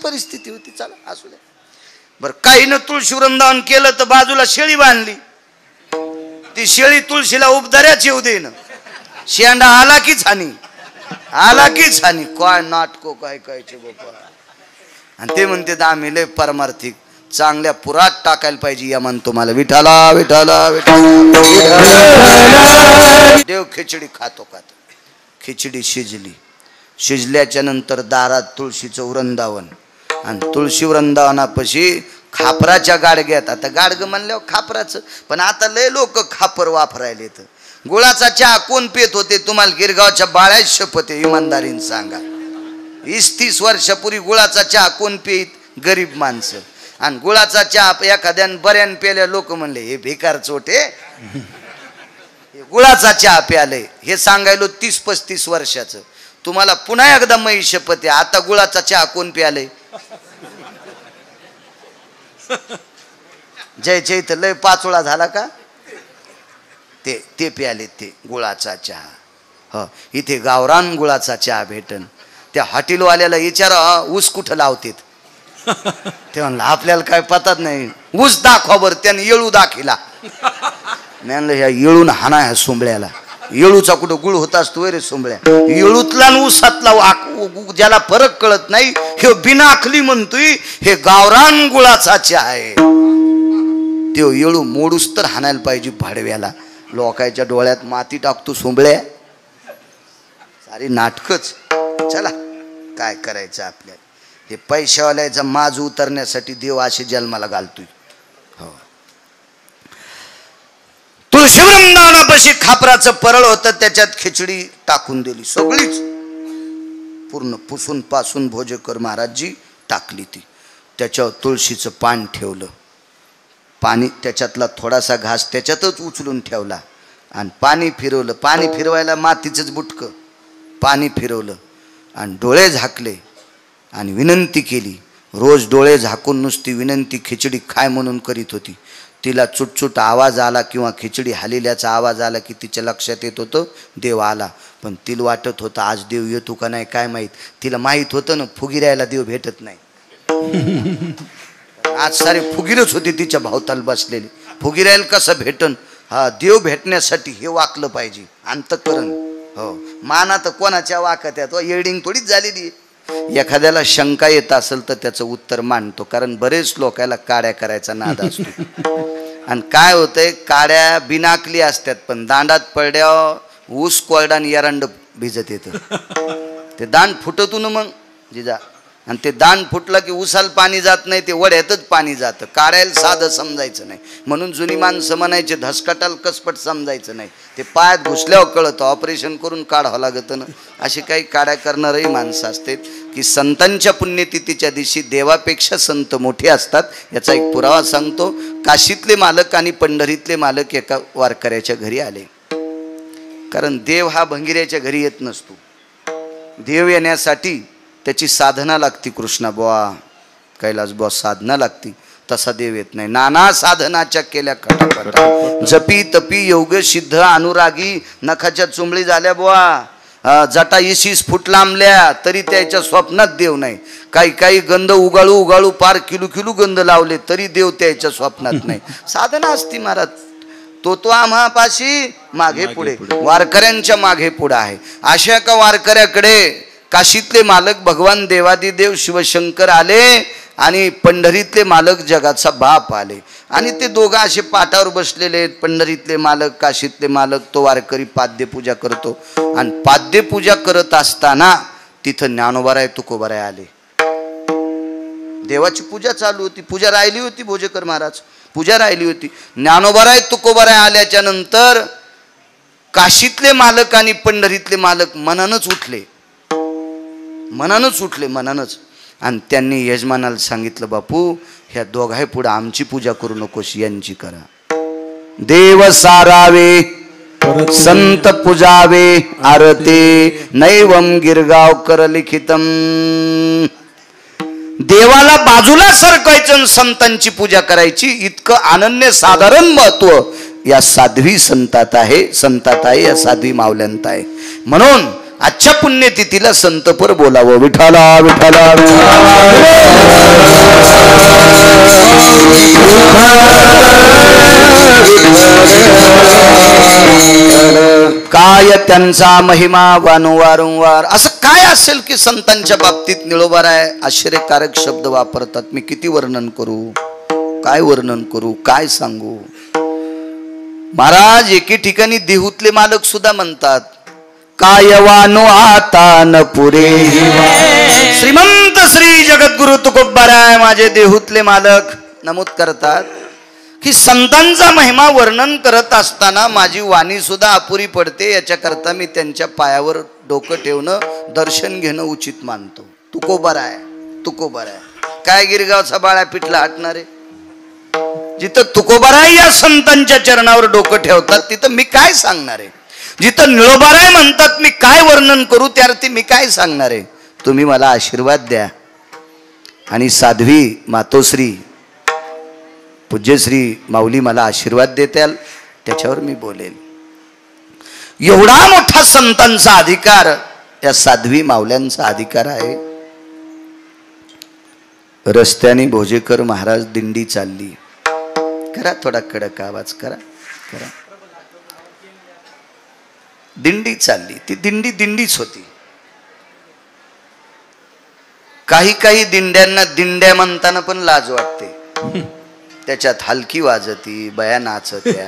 परिस्थिती होती. चला असू द्या. बरं काही न तुळशी वृंदावन केलं तर बाजूला शेळी बांधली. ती शेळी तुळशीला उपदाऱ्याच येऊ दे ना. शेंडा आला की छानी काय नाटको काय कायचे बाबा. आणि ते म्हणते आम्ही लय परमार्थिक चांगल्या पुरात टाकायला पाहिजे. या म्हण तुम्हाला विठाला विठाला विठाला. देव खिचडी खातो. खिचडी शिजल्याच्या नंतर दारात तुळशीचं वृंदावन. आणि तुळशी वृंदावनापाशी खापराच्या गाडग्यात. आता गाडगं म्हणल्यावर खापराचं, पण आता लय लोक खापर वापरायले. तर गुळाचा चहा कोण पेत होते तुम्हाला गिरगावच्या बाळ्यात शपथ आहे इमानदारीने सांगा. 20-30 वर्षापूर्वी गुळाचा चहा कोण पेत? गरीब माणसं. आणि गुळाचा चहा एखाद्यान बऱ्यान पेल्या लोक म्हणले हे भिकार चोटे गुळाचा चहा प्याले. हे सांगायलो 30-35 वर्षाचं. तुम्हाला पुन्हा एकदा मै शपथ आहे आता गुळाचा चहा कोण प्याले? जय इथं लय पाचोळा झाला का? ते प्याले ते गुळाचा चहा. हो इथे गावरान गुळाचा चहा भेटन. त्या हॉटेलवाल्याला विचारा ऊस कुठं लावतेत. ते म्हणलं आपल्याला काय पतात नाही. ऊस दाखवा बरं. त्याने येळू दाखिला. मी म्हणलं ह्या येळून हाना ह्या सोंबळ्याला. येळूचा कुठं गुळ होत असतो रे सोंबळ्या. येळूतला ऊसातला ज्याला फरक कळत नाही हे बिनाखली म्हणतोय हे गावरान गुळाचा चहा आहे. तो येळू मोडूस तर हाणायला पाहिजे भाडव्याला. लोकांच्या डोळ्यात माती टाकतो सोंबळ्या. सारी नाटकच. चला काय करायचं आपल्याला. हे पैशावाल्याचा माज उतरण्यासाठी देव असे जन्माला घालतोय. हो तुळशी वृंदावनापाशी खापराचं परळ होतं. त्याच्यात खिचडी टाकून दिली सगळीच पूर्ण पुसून पासून भोजेकर महाराजजी टाकली ती. त्याच्यावर तुळशीचं पान ठेवलं. पाणी त्याच्यातला थोडासा घास त्याच्यातच उचलून ठेवला आणि पाणी फिरवलं. पाणी फिरवायला मातीचंच बुटकं. पाणी फिरवलं आणि डोळे झाकले आणि विनंती केली. रोज डोळे झाकून नुसती विनंती खिचडी खाय म्हणून करीत होती. तिला चुटचुट आवाज आला किंवा खिचडी हालेल्याचा आवाज आला की तिच्या लक्षात येत होतं देव आला. पण तिला वाटत होतं आज देव येतो का नाही काय माहीत. तिला माहीत होतं ना फुगिरायला देव भेटत नाही. आज सारे फुगिरच होते तिच्या भावताल बसलेले. फुगिरायला कसं भेटन? हा देव भेटण्यासाठी हे वाकलं पाहिजे अंतःकरण. हो माना तर कोणाच्या वाकत्यात येडिंग थोडीच झालेली. एखाद्याला शंका येत असेल तर त्याचं उत्तर मांडतो. कारण बरेच लोकांना काड्या करायचा नाद असतो. आणि काय होतंय काड्या बिनाकली असतात पण दांडात पडल्यावर ऊस कोरडा आणि एरंड भिजत येतं. ते दांड फुटतून मग जिजा. आणि ते दांड फुटलं की उसाला पाणी जात नाही ते वड्यातच पाणी जातं. काढायला साधं समजायचं नाही. म्हणून जुनी माणसं म्हणायचे धसकटाल कसपट समजायचं नाही. ते पायात घुसल्यावर कळतं. ऑपरेशन करून काढावं लागतं ना. अशी काही काड्या करणारही माणसं असतात की संतांच्या पुण्यतिथीच्या दिवशी देवापेक्षा संत मोठे असतात. याचा एक पुरावा सांगतो. काशीतले मालक आणि पंढरीतले मालक एका वारकऱ्याच्या घरी आले. कारण देव हा भंगिऱ्याच्या घरी येत नसतो. देव येण्यासाठी त्याची साधना लागती. कृष्णा बुवा कैलास बुवा साधना लागती. तसा देव येत नाही. नाना साधनाच्या केल्या खटाखटा जपी तपी योग सिद्ध अनुरागी नखाच्या चुंबळी झाल्या बुवा जटा 20 फूट लांबल्या तरी त्याच्या स्वप्नात देव नाही. काही गंध उगाळू उगाळू पार किलू गंध लावले तरी देव त्याच्या स्वप्नात नाही. साधना असती महाराज. तो आम्हापाशी मागे पुढे वारकऱ्यांच्या मागे पुढे आहे. अशा एका वारकऱ्याकडे काशीतले मालक भगवान देवादिदेव शिवशंकर आले आणि पंढरीतले मालक जगाचा बाप आले. आणि ते दोघं असे पाटावर बसलेले आहेत. पंढरीतले मालक काशीतले मालक. तो वारकरी पाद्यपूजा करतो. आणि पाद्यपूजा करत असताना तिथं ज्ञानोबाराय तुकोबाराय आले. देवाची पूजा चालू होती. पूजा राहिली होती. भोजेकर महाराज पूजा राहिली होती. ज्ञानोबाराय तुकोबाराय आल्याच्या नंतर काशीतले मालक आणि पंढरीतले मालक मनानच उठले. मनानच. आणि त्यांनी यजमानाला सांगितलं बापू ह्या दोघाही पुढे आमची पूजा करू नकोस यांची करा. देव सारावे संत पूजावे आरते नैवम गिरगाव कर लिखितम. देवाला बाजूला सरकायचं संतांची पूजा करायची इतकं अनन्य साधारण महत्व या साध्वी संतात आहे. या साध्वी मावल्यांत आहे. म्हणून आजच्या पुण्यतिथीला संतपर बोलावं. विठाला विठाला त्यांचा महिमा वारंवार. असं काय असेल की संतांच्या बाबतीत निळोबाराय आश्चर्यकारक शब्द वापरतात. मी किती वर्णन करू, काय वर्णन करू, काय सांगू. महाराज एके ठिकाणी देहूतले मालक सुद्धा म्हणतात, काय वानो आता न पुरे. श्रीमंत श्री जगद्गुरु तुकोबाराय माझे देहूतले मालक नमूद करतात की संतांचा महिमा वर्णन करत असताना माझी वाणी सुद्धा अपुरी पडते. याच्याकरता मी त्यांच्या पायावर डोकं ठेवणं, दर्शन घेणं उचित मानतो. तुकोबाराय, तुकोबाराय. काय गिरगावचा बाळा पिठला हटणारे. जिथं तुकोबाराय या संतांच्या चरणावर डोकं ठेवतात तिथं मी काय सांगणार आहे. जिथं निळोबाराय म्हणतात मी काय वर्णन करू, त्यार्थी मी काय सांगणार आहे. तुम्ही मला आशीर्वाद द्या आणि साध्वी मातोश्री पूज्यश्री माऊली मला आशीर्वाद देत्याल, त्याच्यावर मी बोलेल. एवढा मोठा संतांचा अधिकार या साध्वी माऊल्यांचा अधिकार आहे. रस्त्याने भोजेकर महाराज दिंडी चालली. करा थोडा कडक आवाज करा करा. दिंडी चालली. ती दिंडी दिंडीच होती. काही काही दिंड्यांना दिंड्या म्हणताना पण लाज वाटते. त्याच्यात हलकी वाजती, बया नाचत्या.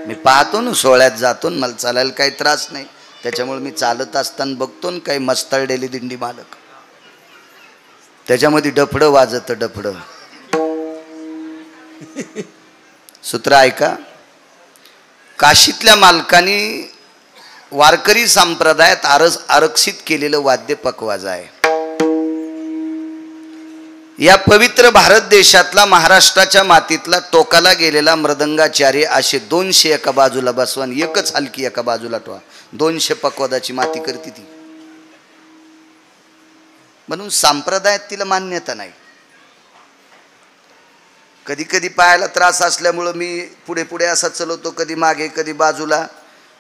मी पाहतो ना सोहळ्यात जातो, मला चालायला काही त्रास नाही. त्याच्यामुळे मी चालत असताना बघतो ना काही मस्तळलेली दिंडी मालक, त्याच्यामध्ये डफडं वाजत. डफडं सूत्र ऐका. काशीतल्या मालकांनी वारकरी संप्रदायात आरक्षित केलेलं वाद्य पकवाज आहे. या पवित्र भारत देशातला महाराष्ट्राच्या मातीतला टोकाला गेलेला मृदंगाचार्य असे 200 एका बाजूला बसवा, एकच हलकी एका बाजूला ठेवा. 200 पकवादाची माती करते ती. म्हणून संप्रदायात तिला मान्यता नाही. कधी कधी पायाला त्रास असल्यामुळं मी पुढे पुढे असा चलवतो, कधी मागे कधी बाजूला.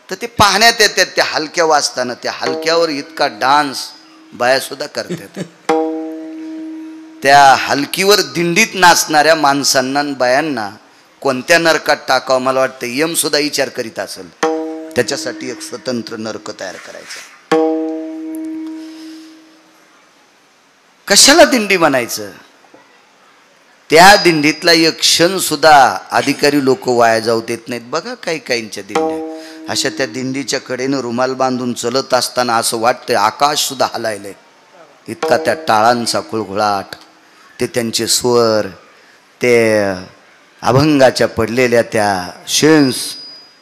तर ते पाहण्यात येतात त्या हलक्या वाजताना. त्या हलक्यावर इतका डान्स बाया सुद्धा करतात. त्या हलकीवर दिंडीत नाचणाऱ्या माणसांना बायांना कोणत्या नरकात टाकावं मला वाटतं यम सुद्धा विचार करीत असेल. त्याच्यासाठी एक स्वतंत्र नरक तयार करायचा. कशाला दिंडी म्हणायचं. त्या दिंडीतला एक क्षण सुद्धा अधिकारी लोक वाया जाऊ देत नाहीत. बघा काही काहींच्या दिंड्या अशा त्या दिंडीच्या कडेनं रुमाल बांधून चलत असताना असं वाटतंय आकाश सुद्धा हलायलंय. इतका त्या टाळांचा कुळघुळाट, ते त्यांचे स्वर, ते अभंगाच्या पडलेल्या त्या शेन्स,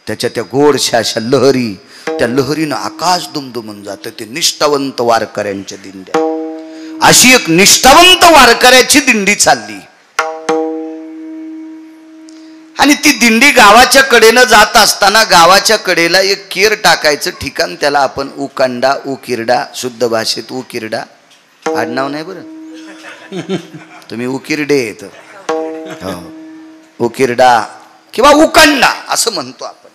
त्याच्या त्या गोडशा अशा लहरी, त्या लहरीनं आकाश दुमदुमून जातं. ते निष्ठावंत वारकऱ्यांच्या दिंड्या. अशी एक निष्ठावंत वारकऱ्याची दिंडी चालली आणि ती दिंडी गावाच्या कडेनं जात असताना गावाच्या कडेला एक केर टाकायचं ठिकाण, त्याला आपण उकांडा, उकिरडा, शुद्ध भाषेत उकिरडा, आडनाव नाही बरं, तुम्ही उकिरडे येत, हो, उकिरडा किंवा उकांडा असं म्हणतो आपण.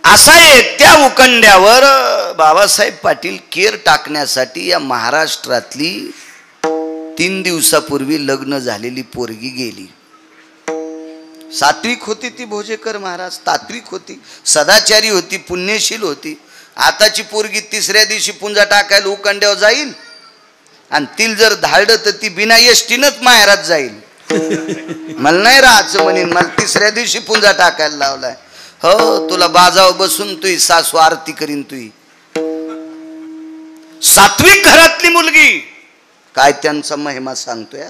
असा एक त्या उकंड्यावर बाबासाहेब पाटील केर टाकण्यासाठी या महाराष्ट्रातली 3 दिवसापूर्वी लग्न झालेली पोरगी गेली. सात्विक होती ती भोजेकर महाराज, तात्विक होती, सदाचारी होती, पुण्यशील होती. आताची पोरगी 3ऱ्या दिवशी पुंजा टाकायला उकंड्यावर जाईल आणि तिला जर धाडलं तर ती बिना एसटीनच माहेरात जाईल. मला नाही राहायचं म्हणेन, मला 3ऱ्या दिवशी पुंजा टाकायला लावलाय. हो, तुला बाजावर बसून तुही सासू आरती करीन. तुही सात्विक घरातली मुलगी, काय त्यांचा महिमा सांगतोय.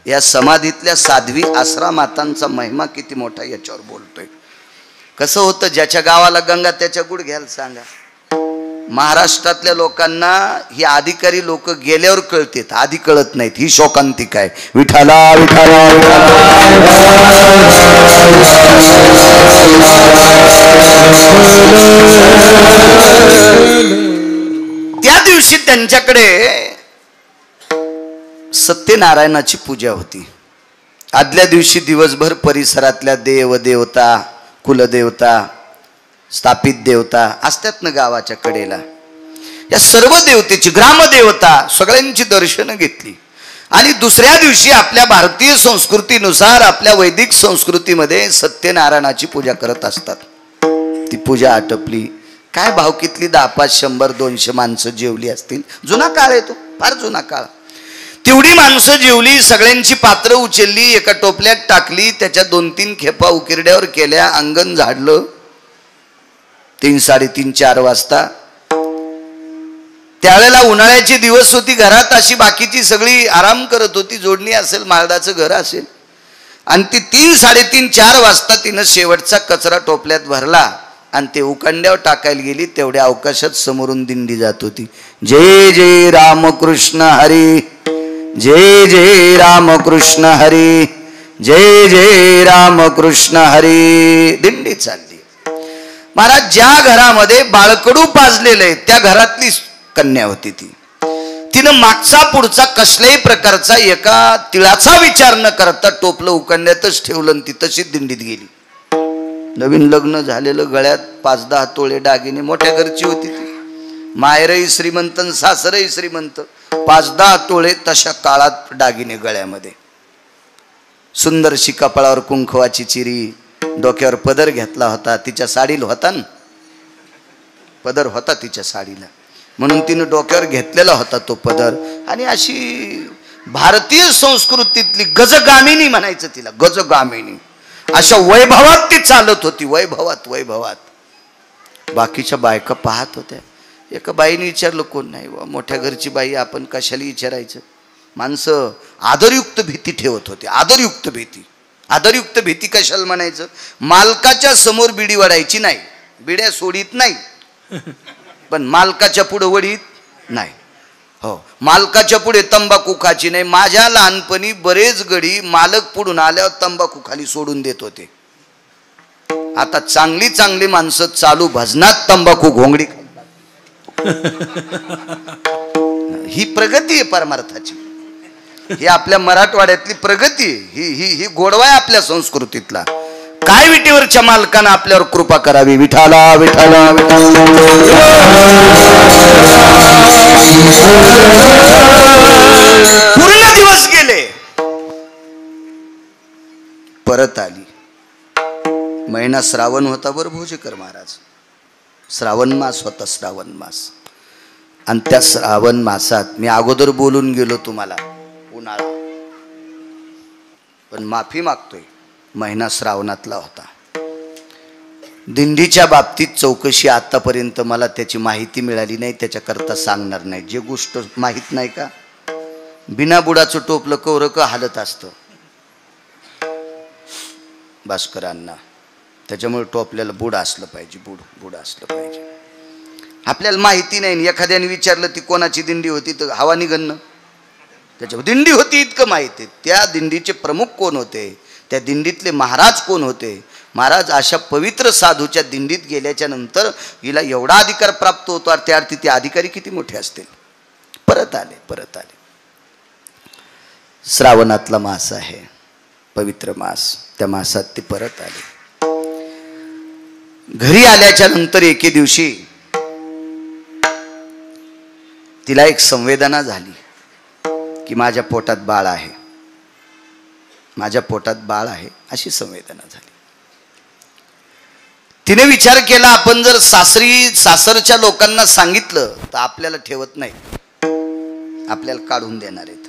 या समाधीतल्या साध्वी आश्रमातांचा महिमा किती मोठा याच्यावर बोलतोय. कसं होतं, ज्याच्या गावाला गंगा त्याच्या गुड घ्यायला सांगा. महाराष्ट्रातल्या लोकांना ही अधिकारी लोक गेल्यावर कळतात, आधी कळत नाहीत. ही शोकांतिक आहे. विठाला विठाला त्या दिवशी त्यांच्याकडे सत्यनारायणाची पूजा होती. आदल्या दिवशी दिवसभर परिसरातल्या देव देवता, कुलदेवता, स्थापित देवता असतात ना गावाच्या कडेला, या सर्व देवतेची, ग्रामदेवता सगळ्यांची दर्शनं घेतली. आणि दुसऱ्या दिवशी आपल्या भारतीय संस्कृतीनुसार, आपल्या वैदिक संस्कृतीमध्ये सत्यनारायणाची पूजा करत असतात. ती पूजा आटपली. काय भावकीतली 10-5 100-200 माणसं जेवली असतील. जुना काळ आहे तो, फार जुना काळ. तेवढी माणसं जेवली, सगळ्यांची पात्र उचलली, एका टोपल्यात टाकली, त्याच्या 2-3 खेपा उकिरड्यावर केल्या, अंगण झाडलं. 3, 3:30, 4 वाजता. त्यावेळेला उन्हाळ्याचे दिवस होती, घरात अशी बाकीची सगळी आराम करत होती. जोडणी असेल, माळदाचं घर असेल. आणि ती 3, 3:30, 4 वाजता तिनं शेवटचा कचरा टोपल्यात भरला आणि ते उकंड्यावर टाकायला गेली. तेवढ्या अवकाशात समोरून दिंडी जात होती. जय जय रामकृष्ण हरी, जय जय रामकृष्ण हरी, जय जय रामकृष्ण हरी. दिंडी चालली. महाराज, ज्या घरामध्ये बाळकडू पाजलेलं आहे त्या घरातली कन्या होती ती. तिनं मागचा पुढचा कसल्याही प्रकारचा एका तिळाचा विचार न करता टोपलं उकंड्यातच ठेवलं आणि ती तशीच दिंडीत गेली. नवीन लग्न झालेलं, गळ्यात 5-10 तोळे दागिने, मोठ्या घरची होती ती. मायरही श्रीमंत, सासरही श्रीमंत. 5-10 तोळे तशा काळात दागिने गळ्यामध्ये. सुंदरशी कपाळावर कुंकवाची चिरी, डोक्यावर पदर घेतला होता. तिच्या साडीला होता ना पदर, होता तिच्या साडीला, म्हणून तिनं डोक्यावर घेतलेला होता तो पदर. आणि अशी भारतीय संस्कृतीतली गजगामिनी म्हणायचं तिला, गजगामिनी. अशा वैभवात ती चालत होती, वैभवात वैभवात. बाकीच्या बायका पाहत होत्या. एका बाईने विचारलं, कोण नाही बा, मोठ्या घरची बाई, आपण कशाला विचारायचं. माणसं आदरयुक्त भीती ठेवत होते, आदरयुक्त भीती. आदरयुक्त भीती कशाला म्हणायचं. मालकाच्या समोर बिडी वडायची नाही, बिड्या सोडीत नाही, पण मालकाच्या पुढे वडीत नाही. हो, मालकाच्या पुढे तंबाखू खायची नाही. माझ्या लहानपणी बरेच गडी मालक पुढून आल्यावर तंबाखू खाली सोडून देत होते. आता चांगली चांगली माणसं चालू भजनात तंबाखू घोंगडी ही प्रगती आहे परमार्थाची. ही आपल्या मराठवाड्यातली प्रगती आहे. ही गोडवा आहे आपल्या संस्कृतीतला. काय विटेवरच्या मालकानं आपल्यावर कृपा करावी. विठाला विठाला पूर्ण दिवस गेले, परत आली. महिना श्रावण होता बरं भोजेकर महाराज. श्रावण मास होता, श्रावण मास. आणि त्या श्रावण मासात मी अगोदर बोलून गेलो तुम्हाला, उन्हाळा, पण माफी मागतोय, महिना श्रावणातला होता. दिंडीच्या बाबतीत चौकशी आतापर्यंत मला त्याची माहिती मिळाली नाही, त्याच्याकरता सांगणार नाही. जे गोष्ट माहीत नाही का, बिना बुडाचं टोपलं कवरक हालत असतं भास्करांना. त्याच्यामुळे टोपल्याला बुड असलं पाहिजे, बुड असलं पाहिजे. आपल्याला माहिती नाही, एखाद्याने विचारलं ती कोणाची दिंडी होती तर हवा निघणं. त्याच्यावर दिंडी होती इतकं माहिती. त्या दिंडीचे प्रमुख कोण होते, त्या दिंडीतले महाराज कोण होते. महाराज अशा पवित्र साधूच्या दिंडीत गेल्याच्या नंतर हिला एवढा अधिकार प्राप्त होतो, त्या अर्थी ते अधिकारी किती मोठे असतील. परत आले. श्रावणातला मास आहे, पवित्र मास. त्या मासात ते परत आले. घरी आल्याच्या नंतर एके दिवशी तिला एक संवेदना झाली की माझ्या पोटात बाळ आहे, माझ्या पोटात बाळ आहे, अशी संवेदना झाली. तिने विचार केला, आपण जर सासरच्या लोकांना सांगितलं तर आपल्याला ठेवत नाही, आपल्याला काढून देणार आहेत.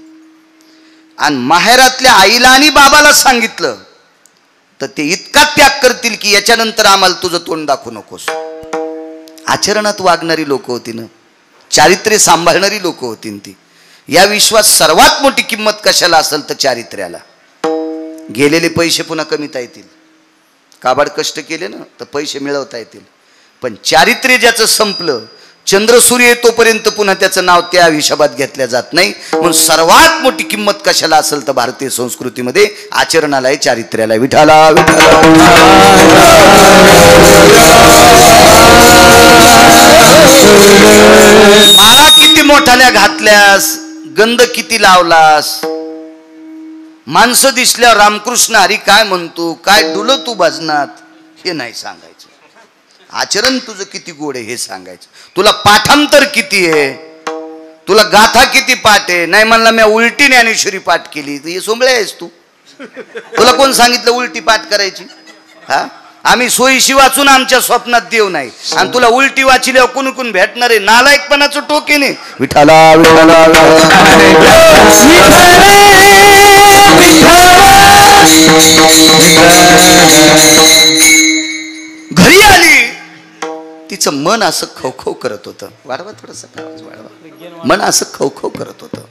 आणि माहेरातल्या आईला आणि बाबाला सांगितलं तर ते इतका त्याग करतील की याच्यानंतर आम्हाला तुझं तोंड दाखवू नकोस. आचरणात वागणारी लोक होती ना, चारित्र्य सांभाळणारी लोक होती ती. या विश्वात सर्वात मोठी किंमत कशाला असेल तर चारित्र्याला. गेलेले पैसे पुन्हा कमीता येतील, काबाड कष्ट केले ना तर पैसे मिळवता येतील, पण चारित्र्य ज्याचं संपलं, चंद्र सूर्य येतोपर्यंत पुन्हा त्याचं नाव त्या हिशोबात घेतल्या जात नाही. म्हणून सर्वात मोठी किंमत कशाला असेल तर भारतीय संस्कृतीमध्ये आचरणाला आहे, चारित्र्याला. विठाला माळा किती मोठाल्या घातल्यास, गंध किती लावलास, माणसं दिसल्यावर रामकृष्ण हरी काय म्हणतो, काय डुल तू भजनात, हे नाही सांगायचं. आचरण तुझं किती गोड आहे हे सांगायचं. तुला पाठांतर किती आहे, तुला गाथा किती पाठ आहे. नाही म्हणला मी उलटी ज्ञानेश्वरी पाठ केली, तर हे सोंबळे आहेस तू. तुला कोण सांगितलं उलटी पाठ करायची. हा, आम्ही सोयीशी वाचून आमच्या स्वप्नात देव नाही, आणि तुला उलटी वाचिल्यावर कुण कुण भेटणार आहे? नालायकपणाचं टोकेने विठाला विठाला घरी आली, तिचं मन असं खवखव करत होतं. वाढवा थोडस वाढवा. मन असं खवखव करत होतं.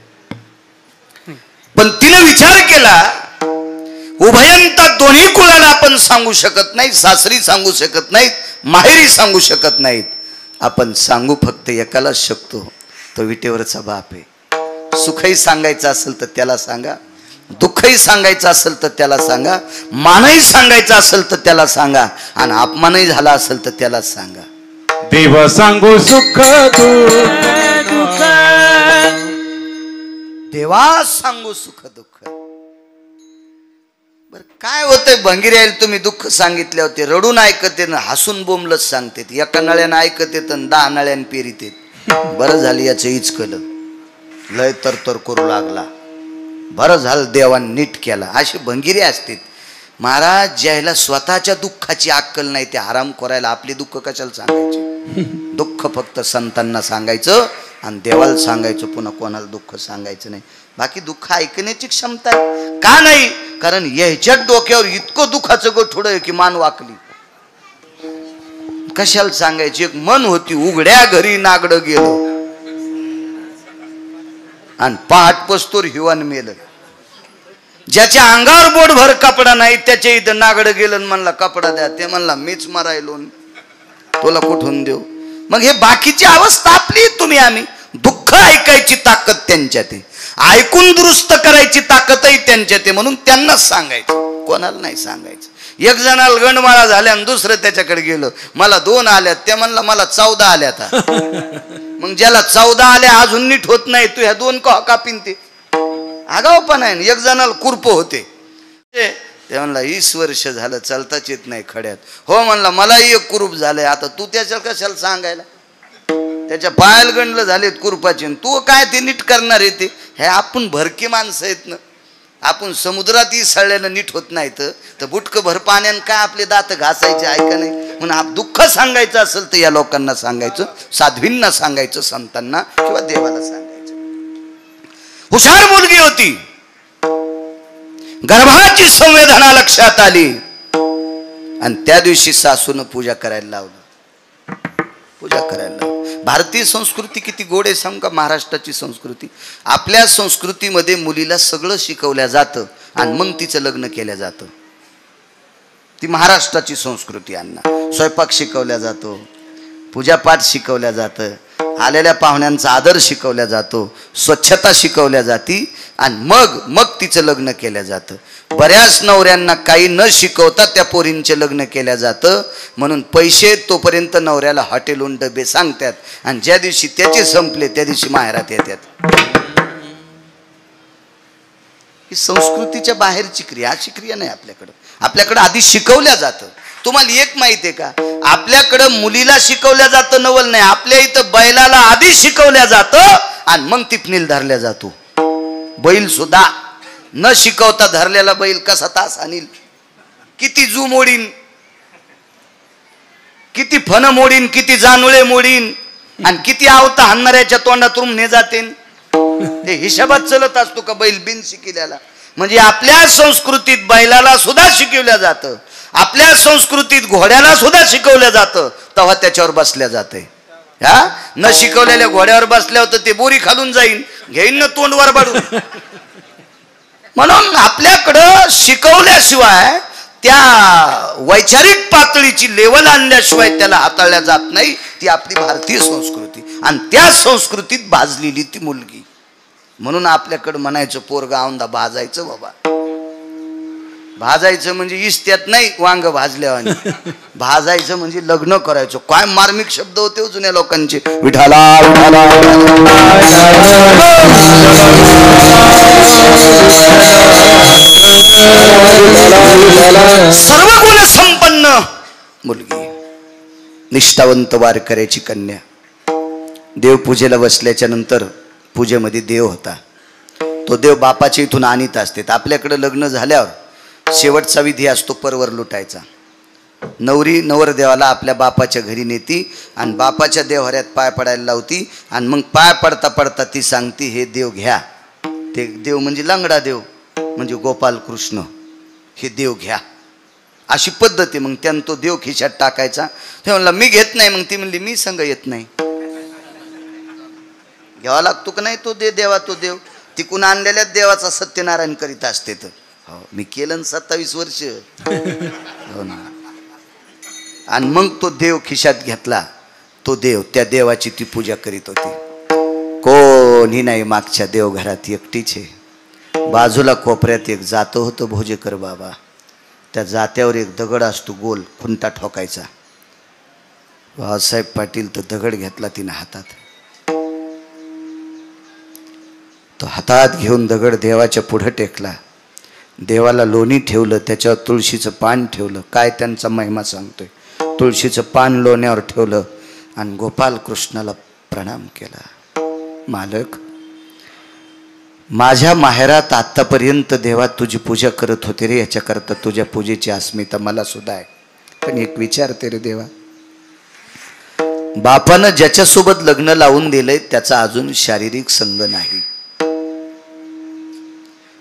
पण तिने विचार केला, उभयंता दोन्ही कुळाला आपण सांगू शकत नाही, सासरी सांगू शकत नाहीत, माहेरी सांगू शकत नाहीत. आपण सांगू फक्त एकालाच शकतो, तो विटेवरचा बाप आहे. सुखही सांगायचं असेल तर त्याला सांगा, दुःखही सांगायचं असेल तर त्याला सांगा, मानही सांगायचं असेल तर त्याला सांगा, आणि अपमानही झाला असेल तर त्यालाच सांगा. देव सांगू सुख दुःख, देवा सांगू सुख दुःख. बर काय होतंय भंगिऱ्याला, तुम्ही दुःख सांगितले होते, रडून ऐकते ना हसून बोंबलच सांगते. एका नळ्यानं ऐकते तर 10 नळ्यानं पेरीत. बरं झालं याचं इचकलं, लय तर करू लागला. बरं झालं देवान नीट केला. अशी भंगिरी असते महाराज. ज्याला स्वतःच्या दुःखाची अक्कल नाही ते आराम करायला आपली दुःख कशाला सांगायचे? दुःख फक्त संतांना सांगायचं आणि देवाला सांगायचं, पुन्हा कोणाला दुःख सांगायचं नाही. बाकी दुःख ऐकण्याची क्षमता आहे का नाही? कारण याच्यात डोक्यावर इतकं दुःखाचं गठोडं आहे की मान वाकली. कशाला सांगायची? एक मन होती, उघड्या घरी नागडं गेलं आणि पहाट पस्तोर हिवान मेलं. ज्याच्या अंगावर बोटभर कपडा नाही त्याच्या इथं नागडं गेलं, म्हणला कपडा द्या. ते म्हणला मीच मरायलो, तुला कुठून देऊ? मग हे बाकीची अवस्था आपली, तुम्ही आम्ही. दुःख ऐकायची ताकद त्यांच्यात आहे, ऐकून दुरुस्त करायची ताकदही त्यांच्यात आहे, म्हणून त्यांनाच सांगायचं, कोणाला नाही सांगायचं. एक जणाला गंडमाळा झाल्या आणि दुसरं त्याच्याकडे गेलं, मला 2 आल्यात. ते म्हणला मला 14 आल्यात. मग ज्याला 14 आल्या अजून नीट होत नाही, तू ह्या 2 का कापीन? ते आगाव पण आहे. एक जणाला कुरप होते, ते म्हणला 20 वर्ष झालं चालताच येत नाही खड्यात. हो म्हणला मलाही एक कुरूप झालंय. आता तू त्याच्या कशाला सांगायला? त्याच्या पायाला गंडलं झालेत कुरपाचे, तू काय ते नीट करणार आहे? ते हे आपण भरकी माणसं आहेत ना. आपण समुद्रातही सळल्यानं नीट होत नाही तर बुटकं भर पाण्यानं काय आपले दात घासायचे आहे का नाही? म्हणून दुःख सांगायचं असेल तर या लोकांना सांगायचं, साध्वींना सांगायचं, संतांना किंवा देवाला सांगायचं. हुशार मुलगी होती, गर्भाची संवेदना लक्षात आली आणि त्या दिवशी सासूनं पूजा करायला लावलं. पूजा करायला लावलं. भारतीय संस्कृती किती गोड आहे सांगू का? महाराष्ट्राची संस्कृती. आपल्या संस्कृतीमध्ये मुलीला सगळं शिकवल्या जातं आणि मग तिचं लग्न केलं जातं. ती महाराष्ट्राची संस्कृती. अण्णा स्वयंपाक शिकवल्या जातो, पूजापाठ शिकवल्या जातं, आलेल्या पाहुण्यांचा आदर शिकवल्या जातो, स्वच्छता शिकवल्या जाती आणि मग तिचं लग्न केलं जातं. बऱ्याच नवऱ्यांना काही न शिकवता त्या पोरींचे लग्न केल्या जातं. म्हणून पैसे तोपर्यंत नवऱ्याला हॉटेलहून डबे सांगतात आणि ज्या दिवशी त्याचे संपले त्या दिवशी माहेरात येतात. ही संस्कृतीच्या बाहेरची क्रिया, अशी क्रिया नाही आपल्याकडं. आपल्याकडं आधी शिकवल्या जातं. तुम्हाला एक माहिती आहे का? आपल्याकडं मुलीला शिकवल्या जातं, नवल नाही. आपल्या इथं बैलाला आधी शिकवल्या जातं आणि मग टिपणीला धरल्या जातो. बैल सुद्धा न शिकवता धरलेला बैल कसा तास आणील, किती जू मोडीन, किती फन मोडीन, किती जानुळे मोडीन आणि किती आवता हाणणाऱ्याच्या तोंडातून ने जाते. ते हिशोबात चलत असतो का बैल बिन शिकलेला? म्हणजे आपल्या संस्कृतीत बैलाला सुद्धा शिकवल्या जातं, आपल्या संस्कृतीत घोड्याला सुद्धा शिकवलं जातं. तेव्हा त्याच्यावर बसल्या जाते. हा न शिकवलेल्या घोड्यावर बसल्यावर तर ते बोरी खालून जाईन, घेईन ना तोंड वर बाडून. म्हणून आपल्याकडं शिकवल्याशिवाय, त्या वैचारिक पातळीची लेवल आणल्याशिवाय त्याला हाताळल्या जात नाही. ती आपली भारतीय संस्कृती आणि त्या संस्कृतीत भाजलेली ती मुलगी. म्हणून आपल्याकडं म्हणायचं पोरगा औंधा भाजायचं. बाबा भाजायचं म्हणजे इस्त्यात नाही वांग भाजल्यावानी, भाजायचं म्हणजे लग्न करायचं. काय मार्मिक शब्द होते जुन्या लोकांचे. विठाला विठाला सर्व गुण संपन्न मुलगी, निष्ठावंत वारकऱ्याची कन्या. देवपूजेला बसल्याच्या नंतर पूजेमध्ये देव होता. तो देव बापाच्या इथून आणीत असते. आपल्याकडे लग्न झाल्यावर शेवटचा विधी असतो परवर लुटायचा. नवरी नवरदेवाला आपल्या बापाच्या घरी नेती आणि बापाच्या देव्हाऱ्यात पाय पडायला लावती आणि मग पाय पडता पडता ती सांगती हे देव घ्या. ते देव म्हणजे लंगडा देव म्हणजे गोपालकृष्ण, हे देव घ्या अशी पद्धत आहे. मग त्यानं तो देव खिशात टाकायचा. ते म्हणला मी घेत नाही. मग ती म्हणली मी संग येत नाही. घ्यावा लागतो का नाही तो देवा तो देव. तिकून आणलेल्या देवाचा सत्यनारायण करीत असते. तर हो मी केलं 27 वर्ष. हो ना. आणि मग तो देव खिशात घेतला. तो देव त्या देवाची ती पूजा करीत होती. कोणी नाही मागच्या देवघरात एकटीच आहे. बाजूला कोपऱ्यात एक जातो होतो भोजेकर बाबा. त्या जात्यावर एक दगड असतो गोल खुंटा ठोकायचा. बाळासाहेब पाटील तर दगड घेतला तिने हातात. तो हातात घेऊन दगड देवाच्या पुढे टेकला. देवाला लोणी ठेवलं, त्याच्यावर तुळशीचं पान ठेवलं. काय त्यांचा महिमा सांगतोय. तुळशीचं पान लोण्यावर ठेवलं आणि गोपाल कृष्णाला प्रणाम केला. मालक, माझ्या माहेरात आतापर्यंत देवा तुझी पूजा करत होते रे. याच्याकरता तुझ्या पूजेची अस्मिता मला सुद्धा आहे. पण एक विचारते रे देवा, बापानं ज्याच्यासोबत लग्न लावून दिलंय त्याचा अजून शारीरिक संग नाही.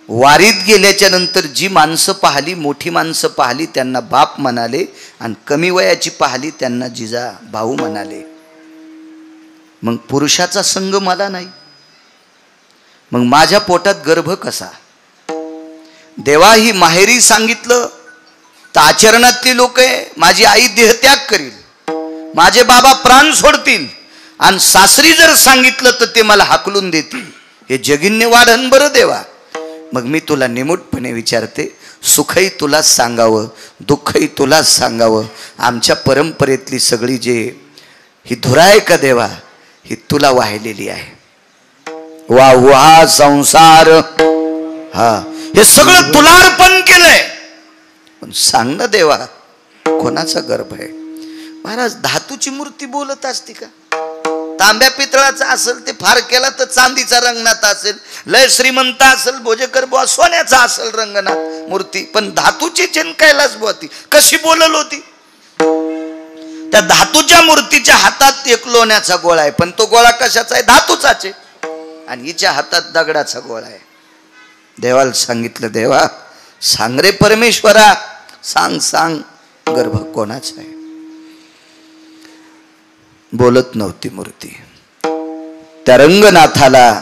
वारीत गेल्याच्या नंतर जी माणसं पाहिली, मोठी माणसं पाहिली त्यांना बाप म्हणाले आणि कमी वयाची पाहिली त्यांना जिजा भाऊ म्हणाले. मग पुरुषाचा संग मला नाही. मग माझ्या पोटात गर्भ कसा. देवा ही माहेरी सांगितलं तर आचरणातली लोक आहे. माझी आई देहत्याग करील, माझे बाबा प्राण सोडतील आणि सासरी जर सांगितलं तर ते मला हाकलून देतील. हे जगिन्य वाढन बरं देवा. मग मी तुला निमूटपणे विचारते, सुखही तुलाच सांगावं, दुःखही तुलाच सांगावं. आमच्या परंपरेतली सगळी जे ही धुरा आहे का देवा, ही तुला वाहिलेली आहे. वाहुहा संसार, हा हे सगळं तुला अर्पण केलंय. पण सांग ना देवा, कोणाचा गर्भ आहे. महाराज, धातूची मूर्ती बोलत असते का. तांब्या पितळाचा असेल ते फार केला तर चांदीचा रंगनाथ असेल. लय श्रीमंत असेल भोजेकर बुवा सोन्याचा असेल रंगनाथ मूर्ती. पण धातूची चेन कैलास बुवा ती कशी बोलल होती. त्या धातूच्या मूर्तीच्या हातात एक लोण्याचा गोळा आहे. पण तो गोळा कशाचा आहे, धातूचाच आहे. आणि हिच्या हातात दगडाचा गोळा आहे. देवाला सांगितलं, देवा सांग रे परमेश्वरा, सांग सांग गर्भ कोणाचा आहे. बोलत नव्हती मूर्ती. त्या रंगनाथाला,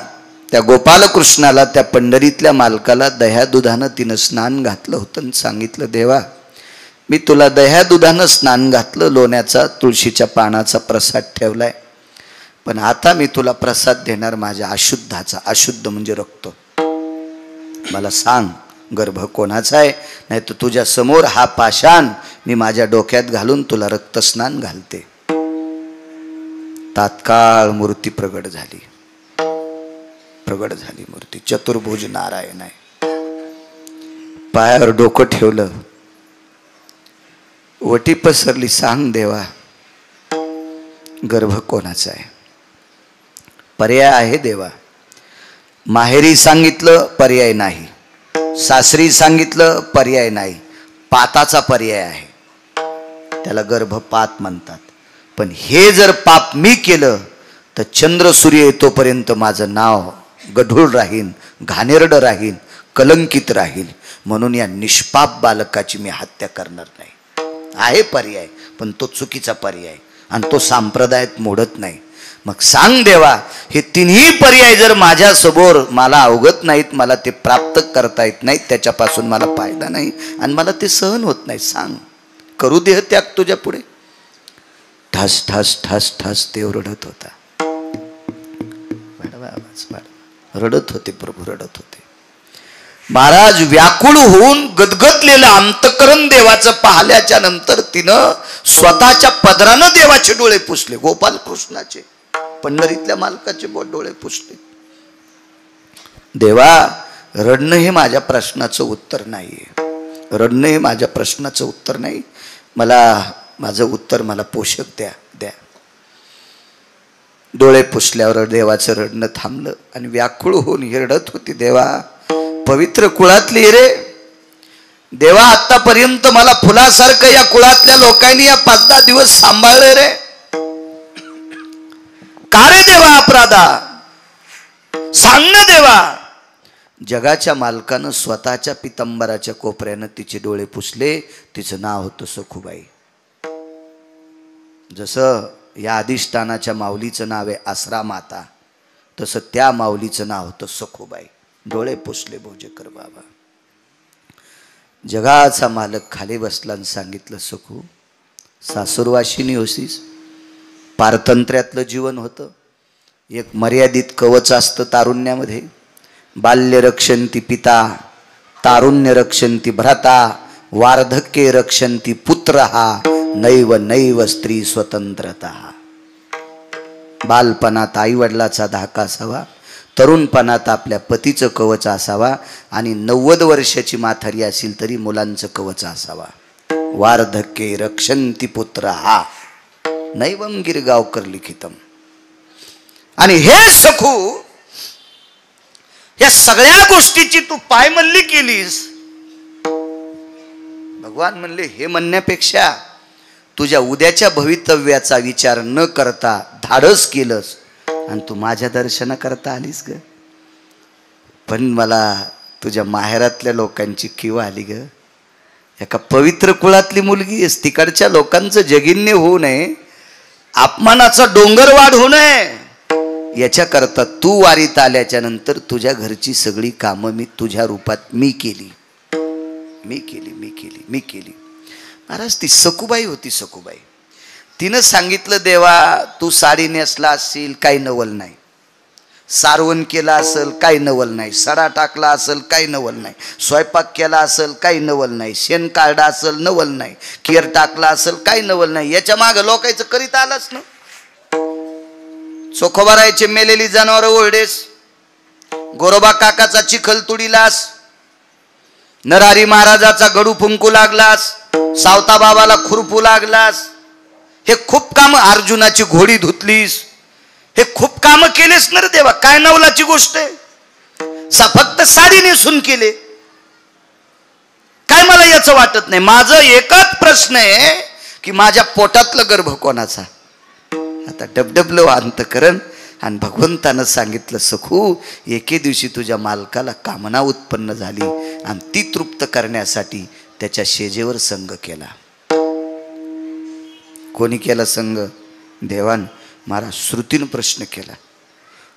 त्या गोपालकृष्णाला, त्या पंढरीतल्या मालकाला दह्या दुधानं तिनं स्नान घातलं होतं आणि सांगितलं, देवा मी तुला दह्या दुधानं स्नान घातलं, लोण्याचा तुळशीच्या पानाचा प्रसाद ठेवलाय. पण आता मी तुला प्रसाद देणार माझ्या अशुद्धाचा. अशुद्ध म्हणजे रक्त. मला सांग गर्भ कोणाचा आहे, नाही तर तुझ्या समोर हा पाषाण मी माझ्या डोक्यात घालून तुला रक्तस्नान घालते. तात्काळ मूर्ती प्रगट झाली. प्रगट झाली मूर्ती. चतुर्भुज नारायण आहे. पायावर डोकं ठेवलं, वटी पसरली. सांग देवा गर्भ कोणाचा आहे. पर्याय आहे देवा. माहेरी सांगितलं पर्याय नाही, सासरी सांगितलं पर्याय नाही, पाताचा पर्याय आहे. त्याला गर्भपात म्हणतात. पण हे जर पाप मी केलं तर चंद्र सूर्य येतोपर्यंत माझं नाव गढूळ राहीन, घाणेरडं राहीन, कलंकित राहील. म्हणून या निष्पाप बालकाची मी हत्या करणार नाही. आहे पर्याय, पण तो चुकीचा पर्याय आणि तो संप्रदायात मोडत नाही. मग सांग देवा, हे तिन्ही पर्याय जर माझ्या समोर मला अवगत नाहीत, मला ते प्राप्त करता येत नाहीत, त्याच्यापासून मला फायदा नाही आणि मला ते सहन होत नाही. सांग, करू देह त्याग तुझ्या पुढे. ठस ठस ठस ठस देव रडत होता. रडत होते प्रभू, रडत होते. महाराज व्याकुळ होऊन गदगदलेलं अंतकरण देवाचं पाहिल्याच्या नंतर तिनं स्वतःच्या पदरानं देवाचे डोळे पुसले. गोपाल कृष्णाचे, पंढरीतल्या मालकाचे डोळे पुसले. देवा रडणं हे माझ्या प्रश्नाचं उत्तर नाहीये. रडणं हे माझ्या प्रश्नाचं उत्तर नाही. मला माझं उत्तर मला पोषक द्या द्या. डोळे पुसल्यावर देवाचं रडणं थांबलं आणि व्याकुळ होऊन रडत होती. देवा पवित्र कुळातली रे, देवा आतापर्यंत मला फुलासारखं या कुळातल्या लोकांनी या 5-10 दिवस सांभाळले रे, का रे देवा अपराधा, सांग ना देवा. जगाच्या मालकानं स्वतःच्या पितंबराच्या कोपऱ्यानं तिचे डोळे पुसले. तिचं नाव होतं सखूबाई. जसं या अधिष्ठानाच्या माऊलीचं नाव आहे आसरा माता, तसं त्या माऊलीचं नाव होतं सखूबाई. डोळे पुसले भोजेकर बाबा. जगाचा मालक खाली बसला आणि सांगितलं, सखू सासूरवाशिनी होशीस, पारतंत्र्यातलं जीवन होतं. एक मर्यादित कवच असतं तारुण्यामध्ये. बाल्य रक्षंती पिता, तारुण्य रक्षंती भ्राता, वार्धक्ये रक्षंती पुत्र, नैव नैव स्त्री स्वतंत्रता. बालपणात आई वडिलाचा धाका असावा, तरुणपणात आपल्या पतीचं कवच असावा, आणि 90 वर्षाची म्हातारी असेल तरी मुलांचं कवच असावा. वार्धक्ये रक्षंती पुत्र नैवम गिरगावकर लिखितम. आणि हे सखू, या सगळ्या गोष्टीची तू पायमल्ली केलीस. भगवान म्हणले, हे म्हणण्यापेक्षा तुझ्या उद्याच्या भवितव्याचा विचार न करता धाडस केलंस आणि तू माझ्या दर्शनाकरता आलीस ग. पण मला तुझ्या माहेरातल्या लोकांची किंवा आली ग. एका पवित्र कुळातली मुलगी आहेस, तिकडच्या लोकांचं जगिन्य होऊ नये, अपमानाचा डोंगर वाढ होऊ नये, याच्याकरता तू वारीत आल्याच्या नंतर तुझ्या घरची सगळी कामं मी तुझ्या रूपात मी केली. महाराज, ती सखूबाई होती. सखूबाई तिनं सांगितलं, देवा तू साडी नेसला असेल काही नवल नाही, सारवण केला असेल काही नवल नाही, सडा टाकला असेल काही नवल नाही, स्वयंपाक केला असेल काही नवल नाही, शेण काढला असेल नवल नाही, केर टाकला असेल काही नवल नाही. याच्या मागं लोकांचं करीत आलंच ना. चोखोबारायचे मेलेली जनावरं ओरडेस, गोरोबा काकाचा चिखल तुडीलास, नरहरी महाराजाचा गडू फुंकू लागलास, सावता बाबाला खुरपू लागलास. हे खूप काम, अर्जुनाची घोडी धुतलीस, हे खूप काम केलेस ना रे देवा. काय नवलाची गोष्ट आहे? फक्त साडी नेसून केले काय? मला याचं वाटत नाही. माझं एकच प्रश्न आहे की माझ्या पोटातलं गर्भ कोणाचा? आता डबडबलं अंतकरण. आणि भगवंतानं सांगितलं, सखू एके दिवशी तुझ्या मालकाला कामना उत्पन्न झाली आणि ती तृप्त करण्यासाठी त्याच्या शेजेवर संग केला. कोणी केला संग? देवान महाराज श्रुतीनं प्रश्न केला.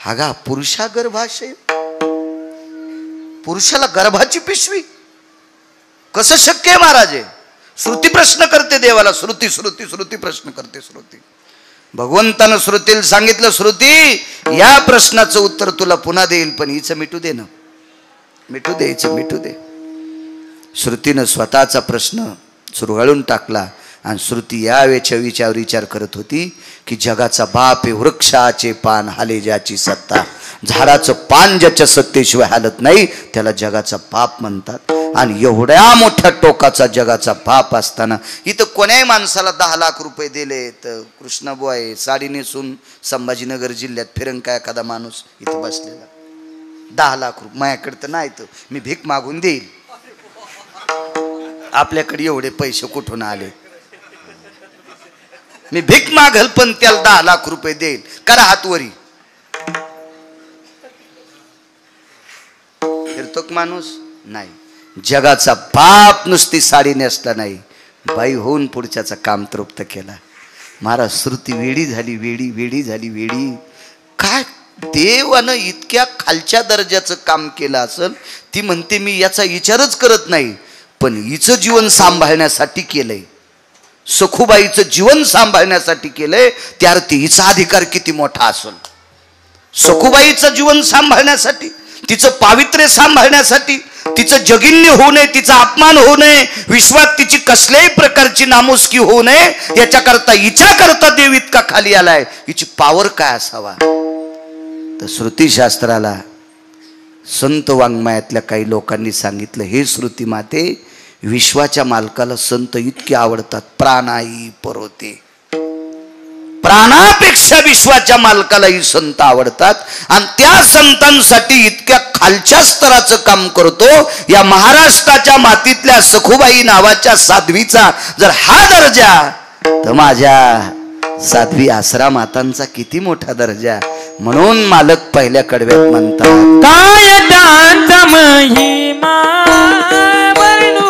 हा पुरुषा गर्भाशय, पुरुषाला गर्भाची पिशवी कसं शक्य आहे महाराज? श्रुती प्रश्न करते देवाला. श्रुती श्रुती श्रुती प्रश्न करते. श्रुती भगवंतानं श्रुतीला सांगितलं, श्रुती या प्रश्नाचं उत्तर तुला पुन्हा देईल, पण हिचं मिटू दे ना, मिटू दे, हिचं मिटू दे. श्रुतीनं स्वतःचा प्रश्न चुरगाळून टाकला. आणि श्रुती या विचार करत होती की जगाचा बाप आहे, वृक्षाचे पान हाले ज्याची सत्ता. झाडाचं पान ज्याच्या सत्तेशिवाय हालत नाही त्याला जगाचा बाप म्हणतात. आणि एवढ्या मोठ्या टोकाचा जगाचा बाप असताना इथं कोण्याही माणसाला 10 लाख रुपये दिले तर कृष्णबुवा आहे साडी नेसून संभाजीनगर जिल्ह्यात फिरंग का एखादा माणूस इथं बसलेला, 10 लाख रुपये माझ्याकडे तर नाही, तर मी भीक मागून देईल. आपल्याकडे एवढे पैसे कुठून आले? मी भीक मागल पण त्याला 10 लाख रुपये देईल. करा हातवरी. फिरतो माणूस नाही. जगाचा बाप नुसती साडी नेसला नाही, बाई होऊन पुढच्याचं काम तृप्त केला. महाराज श्रुती वेडी झाली, वेडी झाली. काय देवानं इतक्या खालच्या दर्जाचं काम केलं असेल? ती म्हणते मी याचा विचारच करत नाही, पण हिचं जीवन सांभाळण्यासाठी केलंय, सखूबाईचं जीवन सांभाळण्यासाठी केलंय. त्यार्थी हिचा अधिकार किती मोठा असेल? सखूबाईचं जीवन सांभाळण्यासाठी, तिचं पावित्र्य सांभाळण्यासाठी, तिचं जगिन्य होऊ नये, तिचा अपमान होऊ नये, विश्वात तिची कसल्याही प्रकारची नामुष्की होऊ नये, याच्याकरता हिच्याकरता देव इतका खाली आलाय. हिची पावर काय असावा? तर श्रुतीशास्त्राला संत वाङ्मयातल्या काही लोकांनी सांगितलं, हे श्रुती माते, विश्वाच्या मालकाला संत इतके आवडतात, प्राणाई परोते. प्राणापेक्षा विश्वाच्या मालकालाही संत आवडतात आणि त्या संतांसाठी इतक्या खालच्या स्तराचं काम करतो. या महाराष्ट्राच्या मातीतल्या सखुबाई नावाच्या साध्वीचा जर हा दर्जा, तर माझ्या साध्वी आसरा मातांचा किती मोठा दर्जा. म्हणून मालक पहिल्या कडव्यात म्हणतात, काय त्यांचा महिमा वर्णू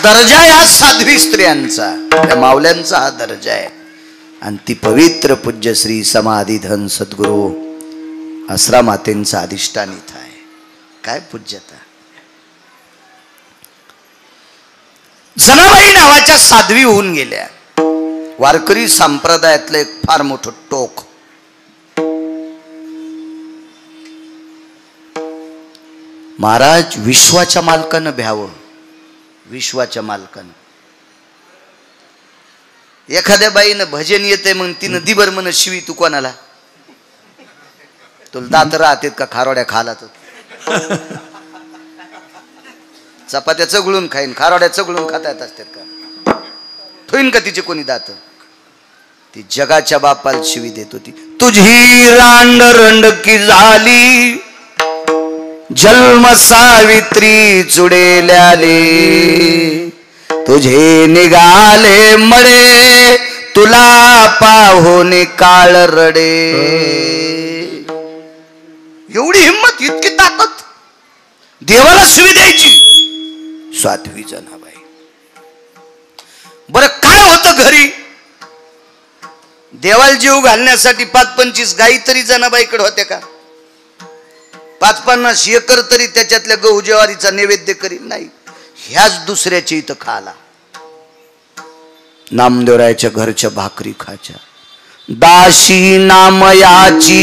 दर्जा या साध्वी स्त्रियांचा, त्या मावल्यांचा हा दर्जा आहे. आणि ती पवित्र पूज्य श्री समाधीधन सद्गुरू आसरा मातेंचा अधिष्ठान इथं आहे. काय पूज्यता. जनाबाई नावाच्या साध्वी होऊन गेल्या. वारकरी संप्रदायातलं एक फार मोठं टोक. महाराज विश्वाच्या मालकानं भ्यावं. विश्वाच्या मालकानं एखाद्या बाईनं भजन येते मग तिनं दिबर म्हण शिवी तू कोणाला, तुला दात राहतेत का खारोड्या खाला तर चपात्या चगळून खाईन खारोड्या चगळून खाता येत असतात का, ठोईन का तिचे कोणी दात. ती जगाच्या बापाला शिवी देत होती. तुझी रांड रंडकी झाली जन्म सावित्री चुडेल्याले, तुझे निघाले मळे तुला पाहून काळ रडे. एवढी हिंमत, इतकी ताकद, देवाला शिवी द्यायची. साध्वी जनाबाई. बरं काय होतं घरी, देवाला जीव घालण्यासाठी 5-25 गायी तरी जनाबाईकडे होत्या का? 5-50 एकर तरी त्याच्यातल्या गहू ज्वारीचा नैवेद्य करीत नाही. ह्याच दुसऱ्याच्या इथं खाला. नामदेवरायाच्या घरच्या भाकरी खाच्या. दाशी नामयाची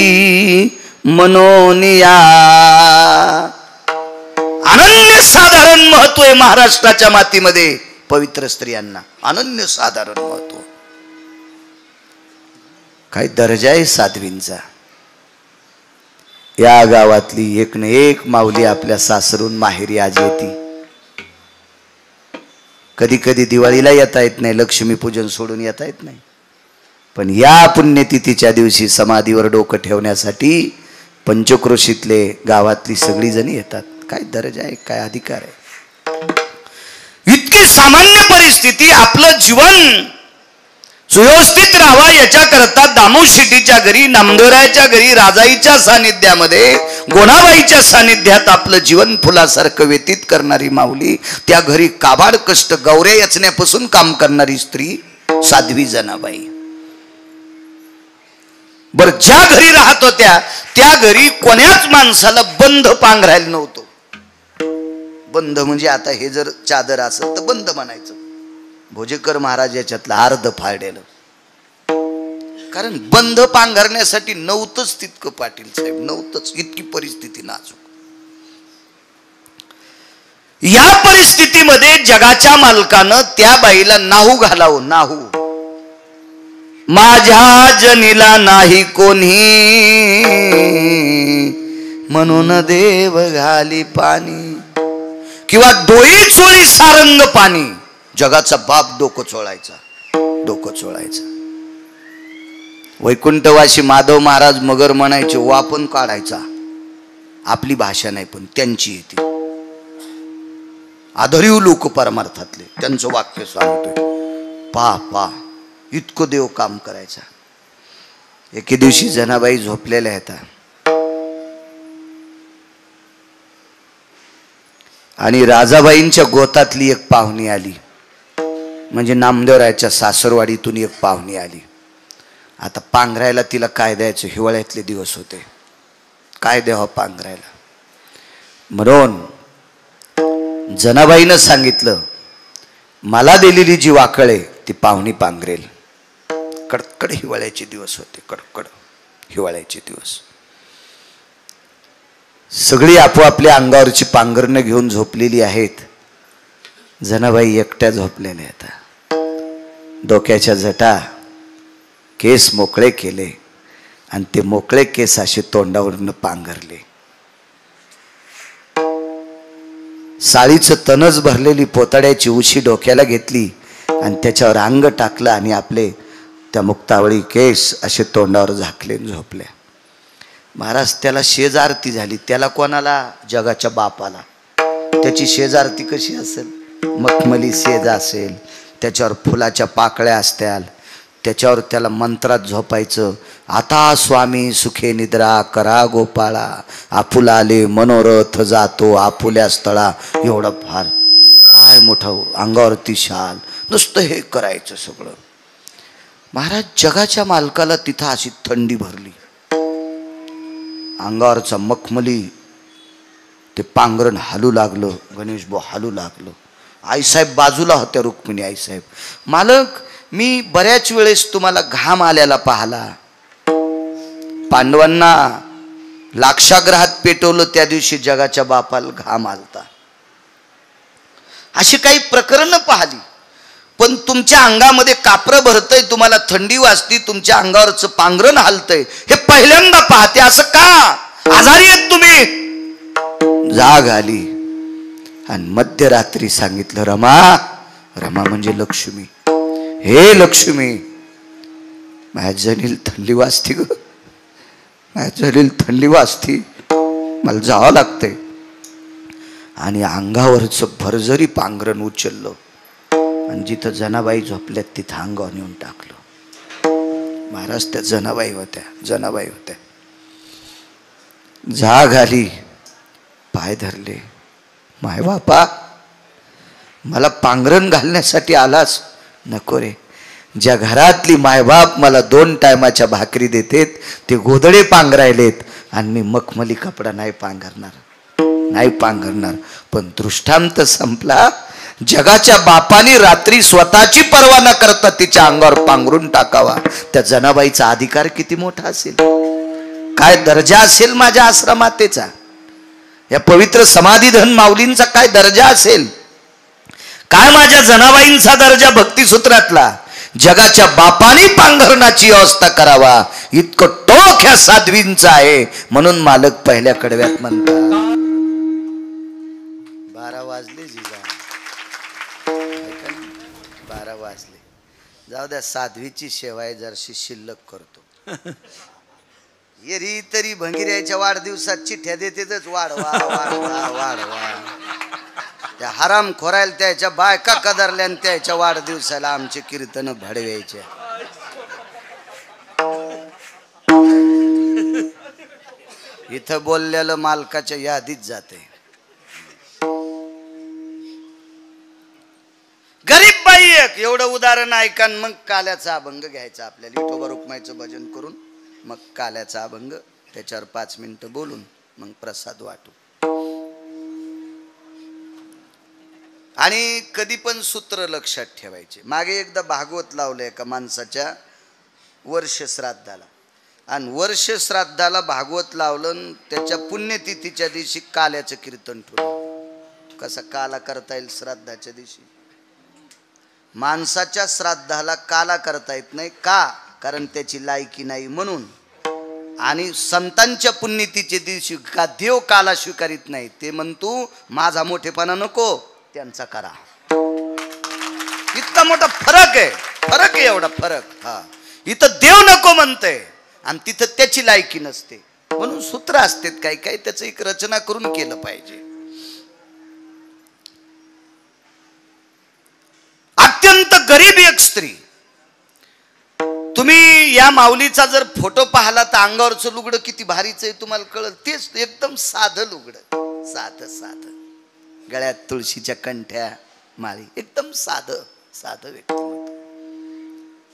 मनोनिया. अनन्य साधारण महत्व आहे महाराष्ट्राच्या मातीमध्ये पवित्र स्त्रियांना. अनन्य साधारण महत्व. काय दर्जा आहे साध्वींचा. या गावातली एक न एक माऊली आपल्या सासरून माहेरी आज येते. कधी कधी दिवाळीला येता येत नाही, लक्ष्मी पूजन सोडून येता येत नाही, पण या पुण्यतिथीच्या दिवशी समाधीवर डोकं ठेवण्यासाठी पंचक्रोशीतले गावातली सगळी जणी येतात. काय दर्जा आहे, काय अधिकार आहे. इतकी सामान्य परिस्थिती, आपलं जीवन सुव्यवस्थित राहावा याच्याकरता दामू शेट्टीच्या घरी, नामदेवरायाच्या घरी, राजाईच्या सानिध्यामध्ये, गोणाबाईच्या सानिध्यात आपलं जीवन फुलासारखं व्यतीत करणारी माऊली, त्या घरी काबाड कष्ट गौऱ्या याचण्यापासून काम करणारी स्त्री साध्वी जनाबाई. बर ज्या घरी राहत होत्या त्या घरी कोण्याच माणसाला बंद पांघरायला नव्हतं. बंद म्हणजे आता हे जर चादर असेल तर बंद म्हणायचं. भोजेकर महाराज याच्यातलं अर्ध फाळलेलं. कारण बंद पांघरण्यासाठी नव्हतंच तितकं पाटील साहेब, नव्हतंच. इतकी परिस्थिती नाजूक. या परिस्थितीमध्ये जगाच्या मालकानं त्या बाईला नाहू घालावं. नाहू, माझ्या जनीला नाही कोणी म्हणून देव घाली पाणी, किंवा डोई चोळी सारंग पाणी. जगाचा बाप डोकं चोळायचा, डोकं चोळायचा. वैकुंठवासी माधव महाराज मगर म्हणायचे, वापन काढायचा. आपली भाषा नाही पण त्यांची येते. आदरीव लोक परमार्थातले, त्यांचं वाक्य सांगतोय. पा इतकं देव काम करायचा. एके दिवशी जनाबाई झोपलेल्या आहेत आणि राजाबाईंच्या गोतातली एक पाहुणी आली. म्हणजे नामदेवरायाच्या सासरवाडीतून एक पाहुणी आली. आता पांघरायला तिला काय द्यायचं, हिवाळ्यातले दिवस होते. काय द्यावं पांघरायला म्हणून जनाबाईनं सांगितलं, मला दिलेली जी वाकळ आहे ती पाहुणी पांघरेल. कडकड हिवाळ्याचे दिवस होते, कडकड हिवाळ्याचे दिवस. सगळी आपोआपल्या अंगावरची पांघरणं घेऊन झोपलेली आहेत. जनाबाई एकट्या झोपलेल्या आहेत. डोक्याच्या जटा, केस मोकळे केले आणि ते मोकळे केस असे तोंडावरनं पांघरले. साळीचं तनच भरलेली पोताड्याची उशी डोक्याला घेतली आणि त्याच्यावर अंग टाकलं आणि आपले त्या मुक्तावळी केस असे तोंडावर झाकले झोपल्या. महाराज त्याला शेजारती झाली. त्याला कोणाला? जगाच्या बापाला. त्याची शेजारती कशी असेल? मखमली शेज असेल, त्याच्यावर फुलाच्या पाकळ्या असत्याल, त्याच्यावर त्याला मंत्रात झोपायचं. आता स्वामी सुखे निद्रा करा गोपाळा, आपुलाले मनोरथ जातो आपुल्या स्थळा. एवढं फार काय मोठं अंगावरती शाल, नुसतं हे करायचं सगळं. महाराज जगाच्या मालकाला तिथं अशी थंडी भरली. अंगावरचा मखमली ते पांघरण हालू लागलं. गणेश भाऊ हालू लागलं. आईसाहेब बाजूला होत्या. रुक्मिणी आईसाहेब, मालक मी बऱ्याच वेळेस तुम्हाला घाम आल्याला पाहला. पांडवांना लाक्षाग्रहात पेटवलं त्या दिवशी जगाच्या बापाला घाम आलता. अशी काही प्रकरण पाहिली. पण तुमच्या अंगामध्ये कापरं भरतय, तुम्हाला थंडी वाजती, तुमच्या अंगावरचं पांघरण हलतय, हे पहिल्यांदा पाहते. असं का? आजारी आहेत तुम्ही? जाग आली आणि मध्यरात्री सांगितलं, रमा. रमा म्हणजे लक्ष्मी. हे लक्ष्मी, माझ्या जनील थंडी वाजती ग, माझ्या जनील थंडी वाजती, मला जावं लागतंय. आणि अंगावरचं भरजरी पांघरण उचललं आणि जिथं जनाबाई झोपल्यात तिथं अंगावर नेऊन टाकलं. महाराज त्या जनाबाई होत्या, जनाबाई होत्या. जाग आली, पाय धरले. माय बापा, मला पांघरण घालण्यासाठी आलास? नको रे. ज्या घरातली मायबाप मला 2 टायमाच्या भाकरी देतेत ते गोदडे पांघरायलेत आणि मी मखमली कपडा नाही पांघरणार, नाही पांघरणार. पण दृष्टांत संपला. जगाच्या बापाने रात्री स्वतःची पर्वा न करता तिच्या अंगावर पांघरून टाकावा. त्या जनाबाईचा अधिकार किती मोठा असेल, काय दर्जा असेल माझ्या आश्रमातेचा, या पवित्र समाधीधन माऊलींचा काय दर्जा असेल, काय माझ्या जनाबाईंचा दर्जा भक्तिसूत्रातला. जगाच्या बापाने पांघरणाची व्यवस्था करावा इतकं टोक ह्या साध्वींचं आहे. म्हणून मालक पहिल्या कडव्यात म्हणतात, 12 वाजले जिजा, 12 वाजले. जाऊ द्या, साध्वीची सेवा आहे, जरशी शिल्लक करतो. येरी तरी भंगिऱ्याच्या वाढदिवसात चिठ्ठ्या देतेच, वाढवा वाढवा वाढवा. त्या हराम खोरायला त्याच्या बायका कदरल्या आणि त्याच्या वाढदिवसाला आमचे कीर्तन भडवायचे. इथं बोललेलं मालकाच्या यादीत जाते. गरीब बाई एक एवढं उदाहरण ऐका, मग काल्याचा अभंग घ्यायचा आपल्याला. विठोबा रुक्माईचं भजन करून मग काल्याचा अभंग, त्याच्यावर 5 मिनिटं बोलून मग प्रसाद वाटू. आणि कधी पण सूत्र लक्षात ठेवायचे. मागे एकदा भागवत लावलं एका माणसाच्या वर्ष श्राद्धाला, आणि वर्ष श्राद्धाला भागवत लावलं. त्याच्या पुण्यतिथीच्या दिवशी काल्याचं कीर्तन ठेवलं. कसा काला करता येईल श्राद्धाच्या दिवशी? माणसाच्या श्राद्धाला काला करता येत नाही. का? कारण त्याची लायकी नाही म्हणून. आणि संतांच्या पुण्यतिथीच्या दिवशी का देव काला स्वीकारित नाही. ते म्हणतो माझा मोठेपणा नको, त्यांचा करा. इतका मोठा फरक आहे. फरक आहे एवढा फरक. हा, इथं देव नको म्हणतंय आणि तिथं त्याची लायकी नसते. म्हणून सूत्र असतात काही काही, त्याचं एक रचना करून केलं पाहिजे. अत्यंत गरीब एक स्त्री. तुम्ही या माऊलीचा जर फोटो पाहिला तर अंगावरचं लुगडं किती भारीच आहे तुम्हाला कळलं. तेच एकदम साधं लुगडं, साधं साधं, गळ्यात तुळशीच्या कंठ्या माळी, एकदम साधं साधं व्यक्तिमत्व.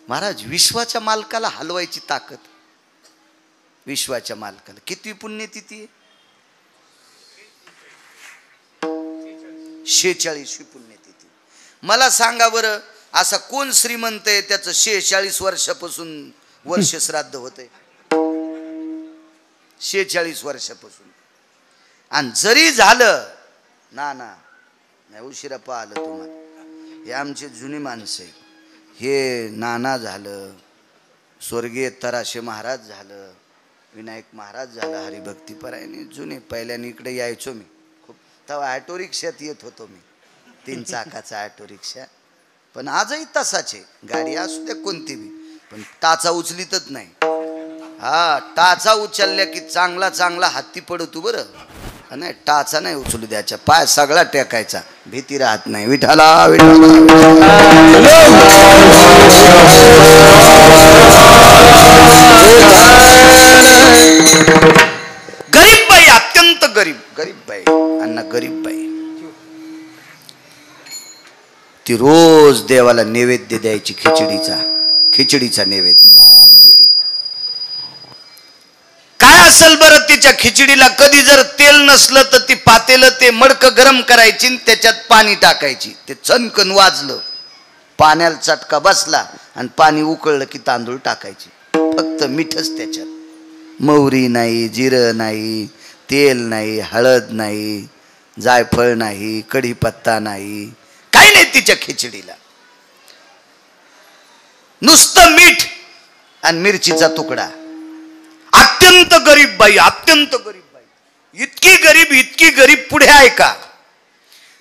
महाराज, विश्वाच्या मालकाला हलवायची ताकद. विश्वाच्या मालकाला किती पुण्यतिथी आहे? 46वी पुण्यतिथी. मला सांगा बरं, असा कोण श्रीमंत आहे त्याचं 46 वर्षापासून वर्ष श्राद्ध होतंय? 46 वर्षापासून. आणि जरी झालं ना नाही, उशिरा पाहिलं तुम्हाला. हे आमचे जुनी माणसं आहे. हे नाना झालं, स्वर्गीय तराशे महाराज झालं, विनायक महाराज झालं, हरिभक्तीपरायणे जुने. पहिल्याने इकडे यायचो मी खूप. तेव्हा ऑटो रिक्षात येत होतो मी, 3 चाकाचा ऑटो रिक्षा. पण आजही तसाच आहे. गाडी असू द्या कोणती बी, पण टाचा उचलीतच नाही. हा, टाचा उचलल्या की चांगला चांगला हत्ती पडतो बरं. नाही, टाचा नाही उचलू द्यायचा, पाय सगळा टेकायचा, भीती राहत नाही. विठाला विठाला. गरीब बाई, अत्यंत गरीब. गरीब बाई, अण्णा गरीब बाई. ती रोज देवाला नैवेद्य द्यायची, खिचडीचा नैवेद्य. काय असेल बरं तिच्या खिचडीला? कधी जर तेल नसलं तर ती पातेलं ते मडकं गरम करायची आणि त्याच्यात पाणी टाकायची. ते चणकन वाजलं, पाण्याला चटका बसला आणि पाणी उकळलं की तांदूळ टाकायचे. फक्त मीठच त्याच्यात. मोहरी नाही, जिरं नाही, तेल नाही, हळद नाही, जायफळ नाही, कढीपत्ता नाही, काही नाही तिच्या खिचडीला. नुसतं मीठ आणि मिरचीचा तुकडा. अत्यंत गरीब बाई, अत्यंत गरीब बाई. इतकी गरीब पुढे आहे का?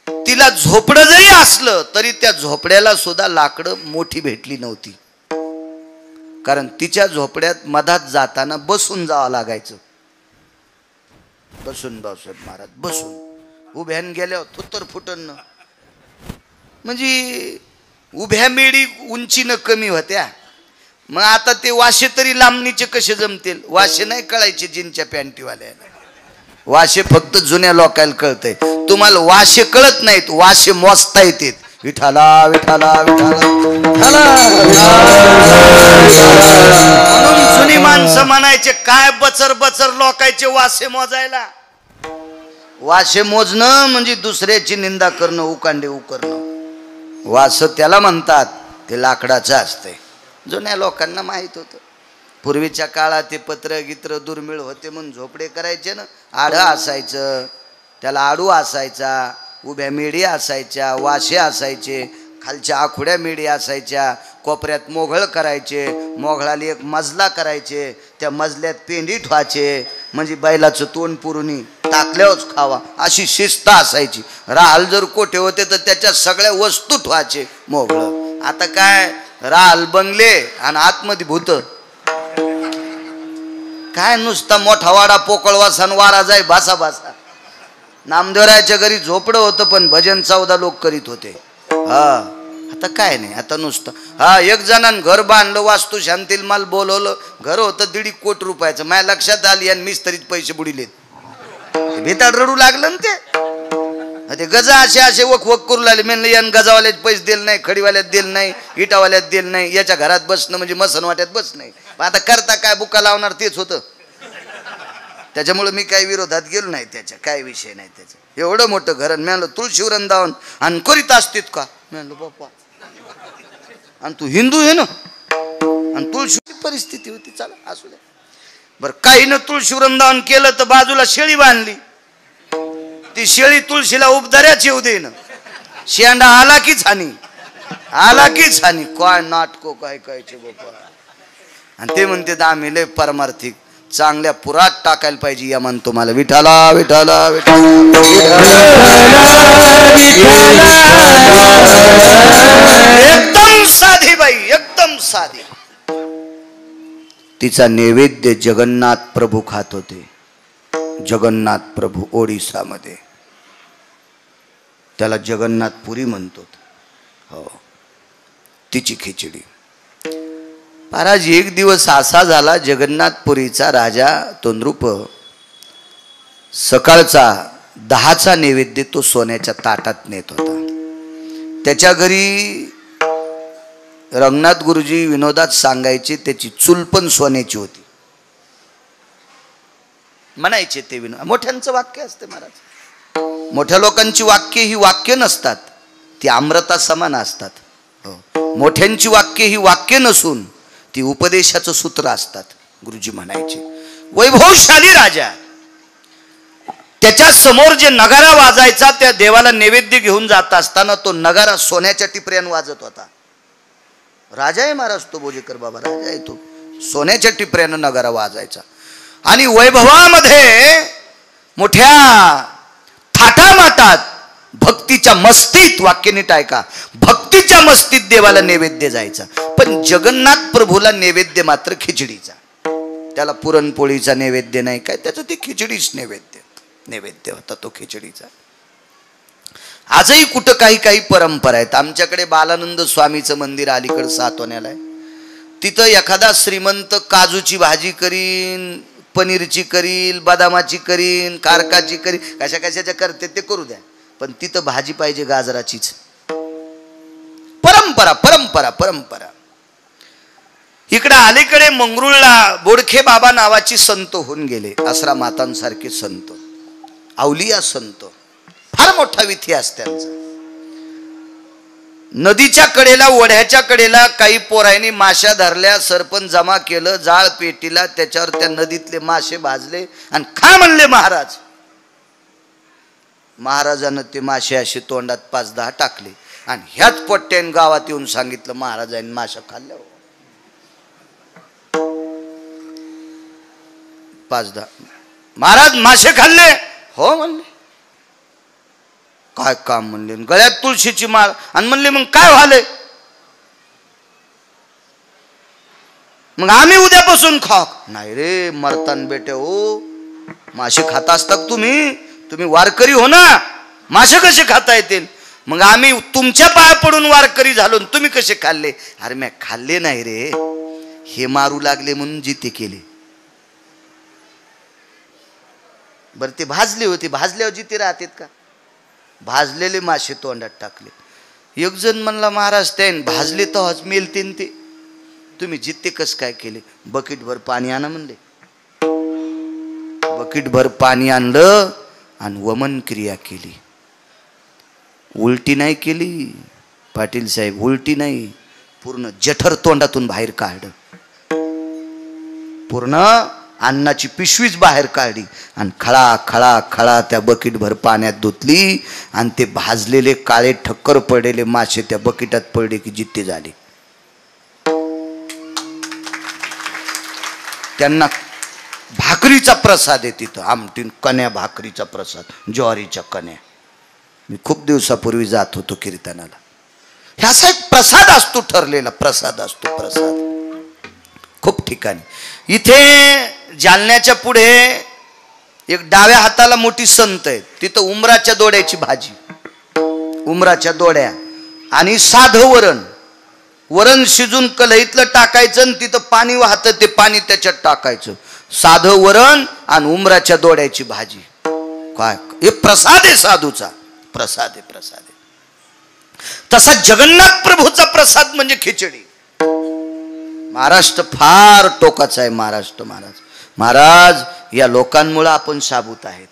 तिला झोपडं जरी असलं तरी त्या झोपड्याला सुद्धा लाकडं मोठी भेटली नव्हती. कारण तिच्या झोपड्यात मधात जाताना बसून जावं लागायचं. बसून भाऊसाहेब महाराज बसून. उभ्यान गेल्यावर थुत्तर फुटन. म्हणजे उभ्या मेडी उंचीनं कमी होत्या. मग आता ते वाशे तरी लांबणीचे कसे जमतील? वाशे नाही कळायचे जिनच्या पॅन्टीवाल्याला. वाशे फक्त जुन्या लोकांना कळतंय. तुम्हाला वाशे कळत नाहीत, वाशे मोजता येतात. विठाला विठाला विठाला. म्हणून जुनी माणसं म्हणायचे काय बचर बचर लोकांचे वाशे मोजायला. वाशे मोजणं म्हणजे दुसऱ्याची निंदा करणं, उकांडे उकरणं. वास त्याला म्हणतात, ते लाकडाचं असते. जुन्या लोकांना माहित होतं. पूर्वीच्या काळात ते पत्र गित्र दुर्मिळ होते म्हणून झोपडे करायचे ना. आडं असायचं, त्याला आडू असायचा, उभ्या मेडी असायच्या, वाशे असायचे, खालच्या आखुड्या मेडी असायच्या, कोपऱ्यात मोघळ करायचे, मोघळाला एक मजला करायचे, त्या मजल्यात पेंडी ठेवायचे म्हणजे बैलाचं तोंड पुरुणी टाकल्यावरच खावा अशी शिस्त असायची. राहाल जर कोठे होते तर त्याच्या सगळ्या वस्तू ठेवायचे मोघळ. आता काय राहाल बंगले आणि आतमध्ये भूत. काय नुसता मोठा वाडा पोकळवासा वारा जाय भासा भासा. नामदेवरायाच्या घरी झोपडं होतं पण भजन 14 लोक करीत होते. हा, आता काय नाही, आता नुसतं. हा, एक जणांनी घर बांधलं, वास्तू शांतील माल बोलवलं. घर होतं 1.5 कोटी रुपयाचं. माझ्या लक्षात आली आणि मिस्त्रीत पैसे बुडिलेत. भेताड रडू लागलं ना ते. ते गजा असे वक वक करू लागले. म्हणलं यान गजावाल्यात पैसे दिले नाही, खडीवाल्यात दिले नाही, इटावाल्यात दिले नाही, याच्या घरात बसणं म्हणजे मसनवाट्यात बस नाही. आता करता काय बुका लावणार तेच होतं. त्याच्यामुळे मी काही विरोधात गेलो नाही त्याच्या, काय विषय नाही त्याचा. एवढं मोठं घर म्हणलं तुळशी वृंदावन आणि करीत असतीत का म्हणलं बाप्पा. आणि तू हिंदू आहे ना आणि तुळशी परिस्थिती होती. चला असू द्या बरं. काही न तुळशी वृंदावन केलं तर बाजूला शेळी बांधली. ती शेळी तुळशीला उपदाऱ्याच येऊ दे ना. शेंडा आला की छानी, आला की छानी. काय नाटको काय कायचे बाप्पा. आणि ते म्हणते आम्ही लय परमार्थिक चांगल्या पुरात टाकायला पाहिजे. या म्हणतो मला विठाला विठाला एकदम साधी बाई, एकदम साधी. तिचा नैवेद्य जगन्नाथ प्रभू खात होते. जगन्नाथ प्रभू ओडिसामध्ये, त्याला जगन्नाथपुरी म्हणतो. हो, तिची खिचडी. महाराज एक दिवस असा झाला, जगन्नाथपुरीचा राजा तोंद्रुप सकाळचा 10चा नैवेद्य तो सोन्याच्या ताटात नेत होता. त्याच्या घरी रंगनाथ गुरुजी विनोदात सांगायचे त्याची चूल पण सोन्याची होती. म्हणायचे ते विनोद. मोठ्यांचं वाक्य असते महाराज. मोठ्या लोकांची वाक्य ही वाक्य नसतात, ती अमृता समान असतात. मोठ्यांची वाक्य ही वाक्य नसून ती उपदेशाचं सूत्र असतात. गुरुजी म्हणायचे वैभवशाली राजा, त्याच्या समोर जे नगारा वाजायचा त्या देवाला नैवेद्य घेऊन जात असताना तो नगारा सोन्याच्या टिपऱ्यान वाजत होता. राजा आहे महाराज तो, बोजेकर बाबा राजा आहे तो. सोन्याच्या टिपऱ्यानं नगारा वाजायचा. आणि वैभवामध्ये मोठ्या थाटामाटात भक्तीच्या मस्तीत, वाक्य नीट ऐका, भक्तीच्या मस्तीत देवाला नैवेद्य जायचा. पण जगन्नाथ प्रभूला नैवेद्य मात्र खिचडीचा. त्याला पुरणपोळीचा नैवेद्य नाही काय, त्याचं ते खिचडीच नैवेद्य होता तो खिचडीचा. आजही कुठं काही काही परंपरा आहेत. आमच्याकडे बालानंद स्वामीचं मंदिर अलीकडं सातवण्याला आहे. तिथं एखादा श्रीमंत काजूची भाजी करीन, पनीरची करील, बदामाची करीन, कारकाची करीन, कशा कशाच्या करते ते करू द्या, पण तिथं भाजी पाहिजे गाजराचीच. परंपरा परंपरा परंपरा. इकडे अलीकडे मंगरुळला बोडखे बाबा नावाची संत होऊन गेले. आसरा मातांसारखे संत, अवलिया संत, फार मोठा इतिहास त्यांचा. नदीच्या कडेला, ओढ्याच्या कडेला काही पोरांनी माश्या धरल्या. सरपंच जमा केलं, जाळ पेटीला, त्याच्यावर त्या नदीतले मासे भाजले आणि खा म्हणले महाराज. महाराजानं ते मासे असे तोंडात 5-10 टाकले आणि ह्याच पोट्ट्याने गावात येऊन सांगितलं महाराजांनी माशा खाल्ल्या. 5-10 महाराज मासे खाल्ले? हो म्हणले. काय काम म्हणले? गळ्यात तुळशीची माळ. आणि म्हणले मग काय व्हालंय? मग आम्ही उद्यापासून खा. नाही रे मरतान बेटे हो, मासे खाता असतात तुम्ही, तुम्ही वारकरी हो ना, मासे कसे खाता येतील? मग आम्ही तुमच्या पाया पडून वारकरी झालो, तुम्ही कसे खाल्ले? अरे मी खाल्ले नाही रे, हे मारू लागले म्हणून जिते केले. बर ते भाजले होते, भाजल्यावर जिते राहतात का? भाजलेले मासे तोंडात टाकले. एक जण म्हणला महाराज त्याने भाजले तर मेलते ते, तुम्ही जिते कस काय केले? बकेटभर पाणी आणा म्हणले. बकेटभर पाणी आणलं आणि वमन क्रिया केली. उलटी नाही केली पाटील साहेब, उलटी नाही, पूर्ण जठर तोंडातून बाहेर काढलं. पूर्ण अन्नाची पिशवीच बाहेर काढली आणि खळा खळा खळा त्या बकेटभर पाण्यात धुतली आणि ते भाजलेले काळे ठक्कर पडलेले मासे त्या बकेटात पडले की जित्ते झाले. त्यांना भाकरीचा प्रसाद आहे तिथं, आमटीन कण्या भाकरीचा प्रसाद, ज्वारीच्या कण्या. मी खूप दिवसापूर्वी जात होतो कीर्तनाला. ह्याचा एक प्रसाद असतो, ठरलेला प्रसाद असतो, प्रसाद खूप ठिकाणी. इथे जालन्याच्या पुढे एक डाव्या हाताला मोठी संत आहे, तिथं उमराच्या दोड्याची भाजी, उमराच्या दोड्या आणि साधं वरण. वरण शिजून कढईतलं टाकायचं आणि तिथं पाणी वाहतं, ते पाणी त्याच्यात टाकायचं. साधं वरण आणि उमराच्या दोड्याची भाजी. काय हे प्रसाद आहे साधूचा, प्रसाद आहे, प्रसाद आहे. तसा जगन्नाथ प्रभूचा प्रसाद म्हणजे खिचडी. महाराष्ट्र फार टोकाचा आहे. महाराष्ट्र महाराज या लोकांमुळे आपण साबूत आहेत.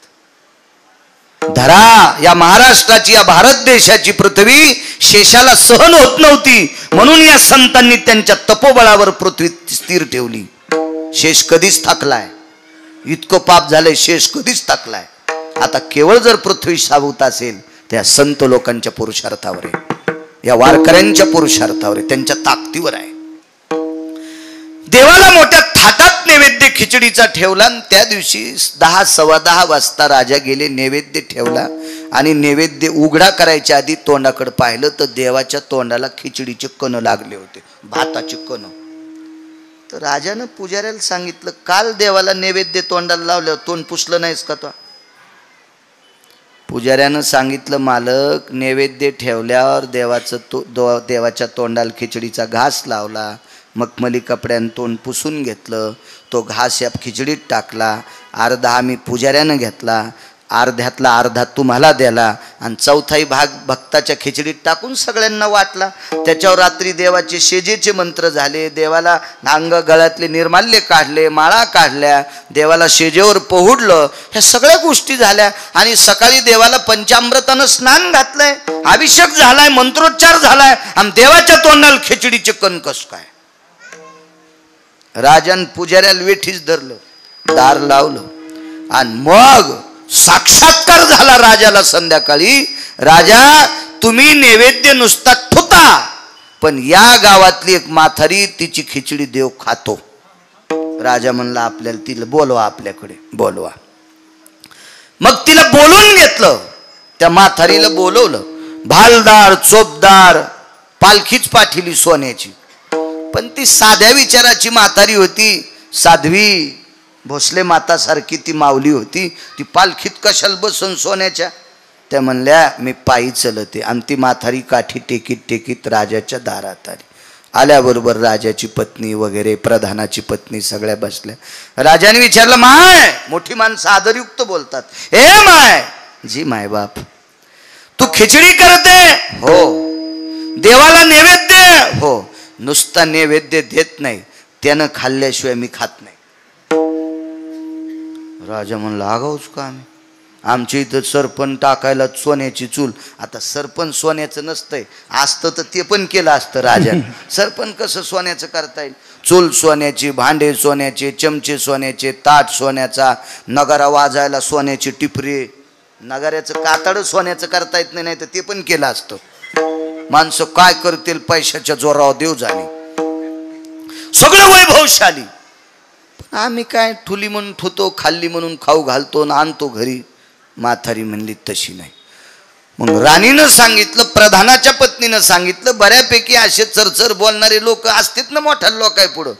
धरा या महाराष्ट्राची, या भारत देशाची पृथ्वी शेषाला सहन होत नव्हती, म्हणून या संतांनी त्यांच्या तपोबळावर पृथ्वी स्थिर ठेवली. शेष कधीच थकलाय, इतकं पाप झालंय, शेष कधीच थकलाय. आता केवळ जर पृथ्वी साबूत असेल त्या संत लोकांच्या पुरुषार्थावर आहे, या वारकऱ्यांच्या पुरुषार्थावर आहे, त्यांच्या ताकदीवर आहे. देवाला मोठ्या थाटात नैवेद्य खिचडीचा ठेवला. त्या दिवशी 10 सव्वा 10 वाजता राजा गेले, नैवेद्य ठेवला आणि नैवेद्य उघडा करायच्या आधी तोंडाकडे पाहिलं तर देवाच्या तोंडाला खिचडीचे कण लागले होते, भाताचे कण. तर राजानं पुजाऱ्याला सांगितलं, काल देवाला नैवेद्य तोंडाला लावल्यावर तोंड पुसलं नाहीस का? तो पुजाऱ्यानं सांगितलं, मालक नैवेद्य ठेवल्यावर देवाच्या तोंडाला खिचडीचा घास लावला, मखमली कपड्यानं तोंड पुसून घेतलं, तो घास या खिचडीत टाकला, अर्धा आम्ही पुजाऱ्यानं घेतला, अर्ध्यातला अर्धा तुम्हाला द्याला आणि चौथाही भाग भक्ताच्या खिचडीत टाकून सगळ्यांना वाटला. त्याच्यावर रात्री देवाचे शेजेचे मंत्र झाले, देवाला अंग गळ्यातले निर्माल्य काढले, माळा काढल्या, देवाला शेजेवर पोहुडलं, ह्या सगळ्या गोष्टी झाल्या. आणि सकाळी देवाला पंचामृतानं स्नान घातलंय, अभिषेक झालाय, मंत्रोच्चार झालाय, आणि देवाच्या तोंडाला खिचडीचे कण कस काय? राजान पुजाऱ्याला वेठीच धरलं, दार लावलं आणि मग साक्षात्कार झाला राजाला. संध्याकाळी, राजा तुम्ही नैवेद्य नुसता ठुता, पण या गावातली एक म्हातारी तिची खिचडी देव खातो. राजा म्हणला, आपल्याला तिला बोलवा, आपल्याकडे बोलवा. मग तिला बोलवून घेतलं, त्या म्हातारीला बोलवलं, भालदार चोपदार पालखीच पाठिली सोन्याची. पण ती साध्या विचाराची म्हातारी होती, साध्वी भोसले माता सारखी ती माऊली होती. ती पालखीत कशाला बसून सोन्याच्या? त्या म्हणल्या, मी पायी चलते. आणि ती म्हातारी काठी टेकीत टेकीत राजाच्या दारात आली. आल्याबरोबर राजाची पत्नी वगैरे, प्रधानाची पत्नी सगळ्या बसल्या. राजाने विचारलं, माय, मोठी माणसं आदरयुक्त बोलतात, ए माय, जी माय बाप, तू खिचडी करते? हो. देवाला नैवेद्य? हो. नुसता नैवेद्य देत नाही, त्यानं खाल्ल्याशिवाय मी खात नाही. राजा म्हणला, आगाऊच का आम्ही? आमच्या इथं सरपण टाकायला सोन्याची चूल. आता सरपण सोन्याचं नसतंय, असतं तर ते पण केलं असतं राजाने. सरपण कसं सोन्याचं करता येईल? चूल सोन्याची, भांडे सोन्याचे, चमचे सोन्याचे, ताट सोन्याचा, नगारा वाजायला सोन्याची टिपरी, नगाऱ्याचं कातड सोन्याचं करता येत नाही, तर ते पण केलं असतं. माणसं काय करतील पैशाच्या जोरावर देव जाणे, सगळं वैभवशाली. आम्ही काय ठुली म्हणून ठुतो, खाल्ली म्हणून खाऊ घालतो ना आणतो घरी. म्हातारी म्हणली, तशी नाही. मग राणीनं सांगितलं, प्रधानाच्या पत्नीनं सांगितलं, बऱ्यापैकी असे चरचर बोलणारे लोक असतात ना मोठ्या लोक आहे पुढं,